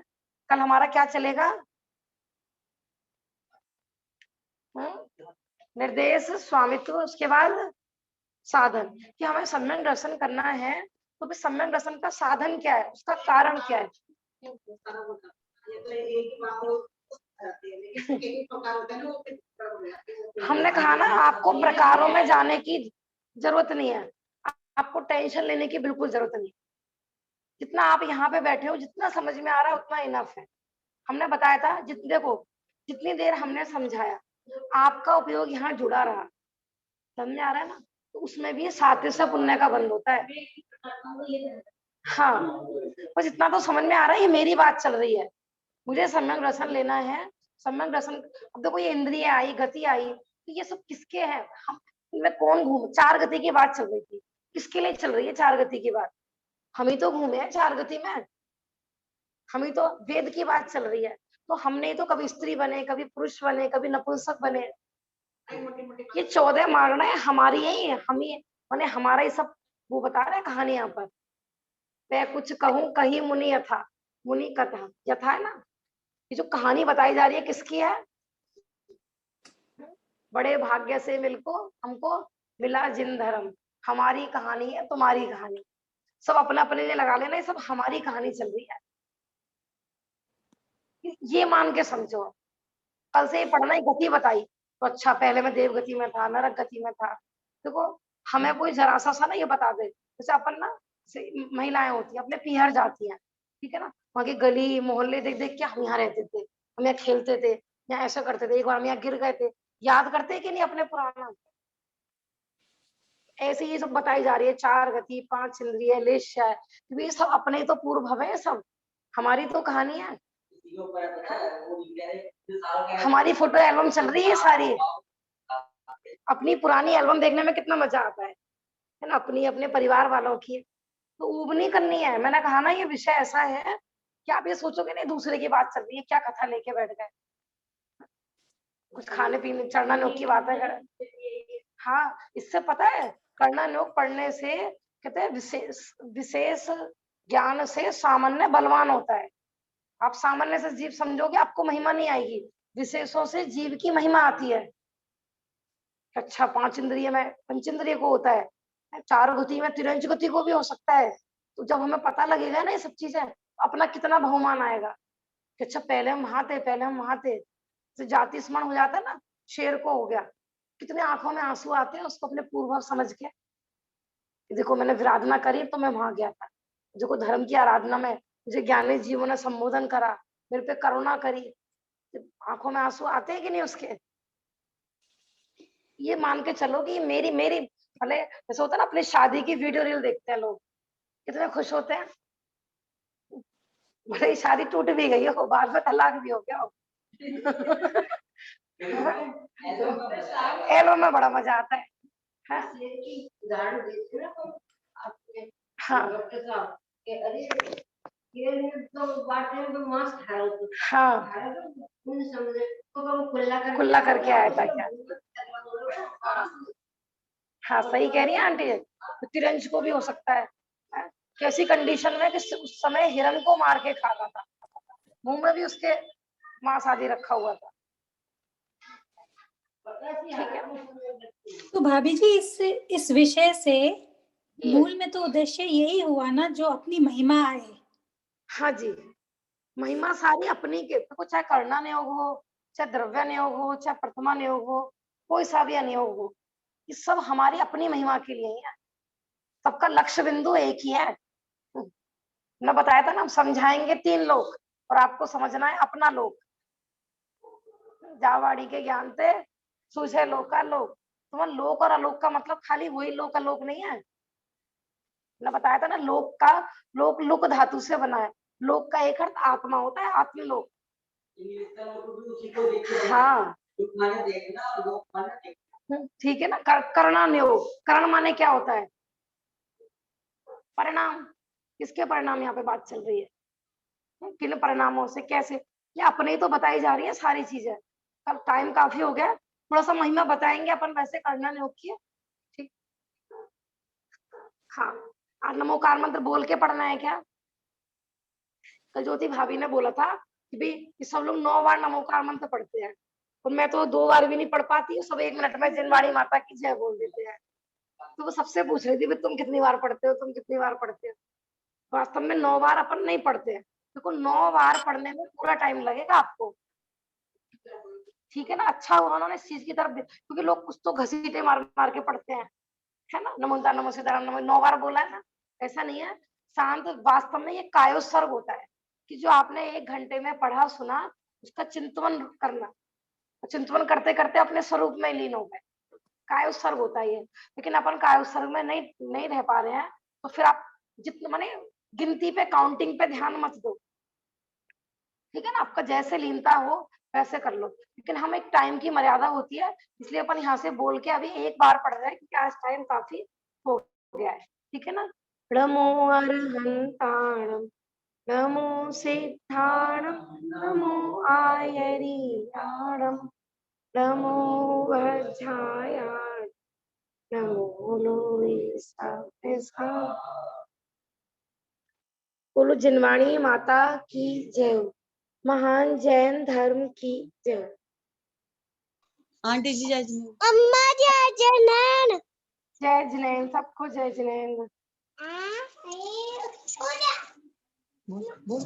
कल हमारा क्या चलेगा? निर्देश, स्वामित्व, उसके बाद साधन। कि हमें सम्यक दर्शन करना है, तो फिर सम्यक दर्शन का साधन क्या है, उसका कारण क्या है? हमने कहा ना, आपको प्रकारों में जाने की जरूरत नहीं है, आपको टेंशन लेने की बिल्कुल जरूरत नहीं। जितना आप यहाँ पे बैठे हो, जितना समझ में आ रहा है उतना इनफ है। हमने बताया था, देखो जितनी देर हमने समझाया, आपका उपयोग यहाँ जुड़ा रहा, समझ में आ रहा है ना? तो उसमें भी सातिश पुण्य का बंध होता है। हाँ, बस इतना तो समझ में आ रहा है, ये मेरी बात चल रही है, मुझे सम्यक दर्शन लेना है। सम्यक दर्शन, अब देखो ये इंद्रिय आई, गति आई, तो ये सब किसके हैं? हम इनमें कौन घूम, 4 गति की बात चल रही थी, किसके लिए चल रही है 4 गति की बात? हम ही तो घूमे हैं 4 गति में, हम ही तो, वेद की बात चल रही है। तो हमने तो कभी स्त्री बने, कभी पुरुष बने, कभी नपुंसक बने। ये 14 मारणाएं हमारी ही है, हम ही माने हमारा ही सब वो बता रहे हैं कहानी यहाँ पर। मैं कुछ कहूँ कहीं मुनि यथा, मुनि कथा यथा है ना, ये जो कहानी बताई जा रही है किसकी है? बड़े भाग्य से मिलको हमको मिला जिन धर्म, हमारी कहानी है, तुम्हारी कहानी। सब अपना अपने लिए लगा लेना, ये सब हमारी कहानी चल रही है, ये मान के समझो। कल से ये पढ़ना, ही गति बताई तो अच्छा, पहले मैं देव गति में था, नरक गति में था। देखो हमें कोई जरा सा ना ये बता दे, जैसे अपन ना महिलाएं होती है अपने पीहर जाती हैं, ठीक है ना, वहाँ की गली मोहल्ले देख देख के हम यहाँ रहते थे, हम यहाँ खेलते थे, यहाँ ऐसा करते थे, एक बार हम यहाँ गिर गए थे, याद करते कि नहीं अपने पुराना? ऐसे ये सब बताई जा रही है, 4 गति, 5 इंद्रिय, लेश्य है, ये सब अपने तो पूर्व भव है, सब हमारी तो कहानी है, हमारी फोटो एल्बम चल रही है सारी। अपनी पुरानी एल्बम देखने में कितना मजा आता है ना, अपनी अपने परिवार वालों की। तो ऊब नहीं करनी है, मैंने कहा ना ये विषय ऐसा है कि आप ये सोचोगे नहीं दूसरे की बात चल रही है, क्या कथा लेके बैठ गए, कुछ खाने पीने चढ़ना नोक की बात है। हाँ, इससे पता है, करना नोक पढ़ने से कहते हैं विशेष ज्ञान से सामान्य बलवान होता है। आप सामान्य से जीव समझोगे आपको महिमा नहीं आएगी, विशेषों से जीव की महिमा आती है। अच्छा, 5 इंद्रिय में पंचेंद्रिय को होता है, 4 गति में तिरंज गति को भी हो सकता है। तो जब हमें पता लगेगा ना ये सब चीजें, अपना कितना बहुमान आएगा कि अच्छा पहले हम वहां थे। तो जाति स्मरण हो जाता है ना, शेर को हो गया, कितने आंखों में आंसू आते हैं उसको अपने पूर्व समझ के, देखो मैंने विराधना करी तो मैं वहां गया था, देखो धर्म की आराधना में मुझे ज्ञानी जीवों ने संबोधन करा, मेरे पे करुणा करी, आंखों में आंसू आते हैं कि नहीं उसके। ये मान के चलो कि मेरी मेरी भले जैसे होता है ना, अपनी शादी की वीडियो रील देखते हैं लोग, कितने खुश होते हैं, भले ही शादी टूट भी गई हो, बाद में तलाक भी हो गया हो। एलो में बड़ा मजा आता है। हाँ उदाहरण देते ना तो आपके हाँ डॉक्टर साहब के अरे ये तो बात है तो मास्क है तो हाँ, उन समझे तो खुला करके आया था क्या। हाँ सही कह रही है आंटी जी, तिरंज को भी हो सकता है। हाँ? कैसी कंडीशन में कि उस समय हिरण को मार के खाता था, मुंह में भी उसके मांस आदि रखा हुआ था। ठीक है, तो भाभी जी इस विषय से ये मूल में तो उद्देश्य यही हुआ ना, जो अपनी महिमा आए। हाँ जी, महिमा सारी अपनी के, देखो चाहे करना नियोग हो, चाहे द्रव्य नियोग हो, चाहे प्रथमा नियोग हो, कोई सा भी अनियोग हो, ये सब हमारी अपनी महिमा के लिए ही है। सबका लक्ष्य बिंदु एक ही है। मैं बताया था ना, हम समझाएंगे 3 लोग और आपको समझना है अपना लोक। जावाड़ी के ज्ञान से सूझे लोका लोक। तुम्हारा लोक और आलोक का मतलब खाली वही लोक आलोक नहीं है। मैं बताया था ना, लोक का लोक लुक धातु से बना है। लोक का एक अर्थ आत्मा होता है, आत्मलोक। हाँ ठीक है ना। करना नियोग, करण माने क्या होता है, परिणाम। किसके परिणाम यहाँ पे बात चल रही है, किन परिणामों से, कैसे, ये अपने ही तो बताई जा रही है सारी चीजें। अब टाइम काफी हो गया, थोड़ा सा महिमा बताएंगे अपन, वैसे करना नियोग की। ठीक, हाँ आज नमोकार मंत्र बोल के पढ़ना है क्या। कल ज्योति भाभी ने बोला था कि भाई सब लोग 9 बार नमोकार मंत्र पढ़ते हैं, और मैं तो 2 बार भी नहीं पढ़ पाती हूँ, सब 1 मिनट में जिनवाड़ी माता की जय बोल देते हैं। तो वो सबसे पूछ रही थी भाई तुम कितनी बार पढ़ते हो, तुम कितनी बार पढ़ते हो। वास्तव में 9 बार अपन नहीं पढ़ते हैं, देखो 9 बार पढ़ने में पूरा टाइम लगेगा आपको। ठीक है ना, अच्छा हुआ उन्होंने इस चीज की तरफ, क्योंकि लोग कुछ तो घसीटे मार मार के पढ़ते हैं, है ना, नमो नमो सीताराम नमो 9 बार बोला है ना, ऐसा नहीं है। शांत, वास्तव में ये कायोत्सर्ग होता है कि जो आपने 1 घंटे में पढ़ा सुना उसका चिंतन करना, चिंतन करते करते अपने स्वरूप में लीन हो गए, कायोत्सर्ग होता है ये। लेकिन अपन कायोत्सर्ग में नहीं रह पा रहे हैं, तो फिर आप जितना माने गिनती पे, काउंटिंग पे ध्यान मत दो। ठीक है ना, आपका जैसे लीनता हो वैसे कर लो, लेकिन हम एक टाइम की मर्यादा होती है, इसलिए अपन यहाँ से बोल के अभी 1 बार पढ़ रहे हैं क्योंकि आज टाइम काफी हो गया है। ठीक है ना, नमो अरहंताणम, नमो सिद्धाणम, नमो आयरीयाणम, नमो वज्रायाण, नमो लोहिसा। बोलो जिनवाणी माता की जय, महान जैन धर्म की जय। आंटी जी जय जी। अम्मा जय जनन। जय जिनेन्द्र, सबको जय जिनेन्द्र। बोल बोल।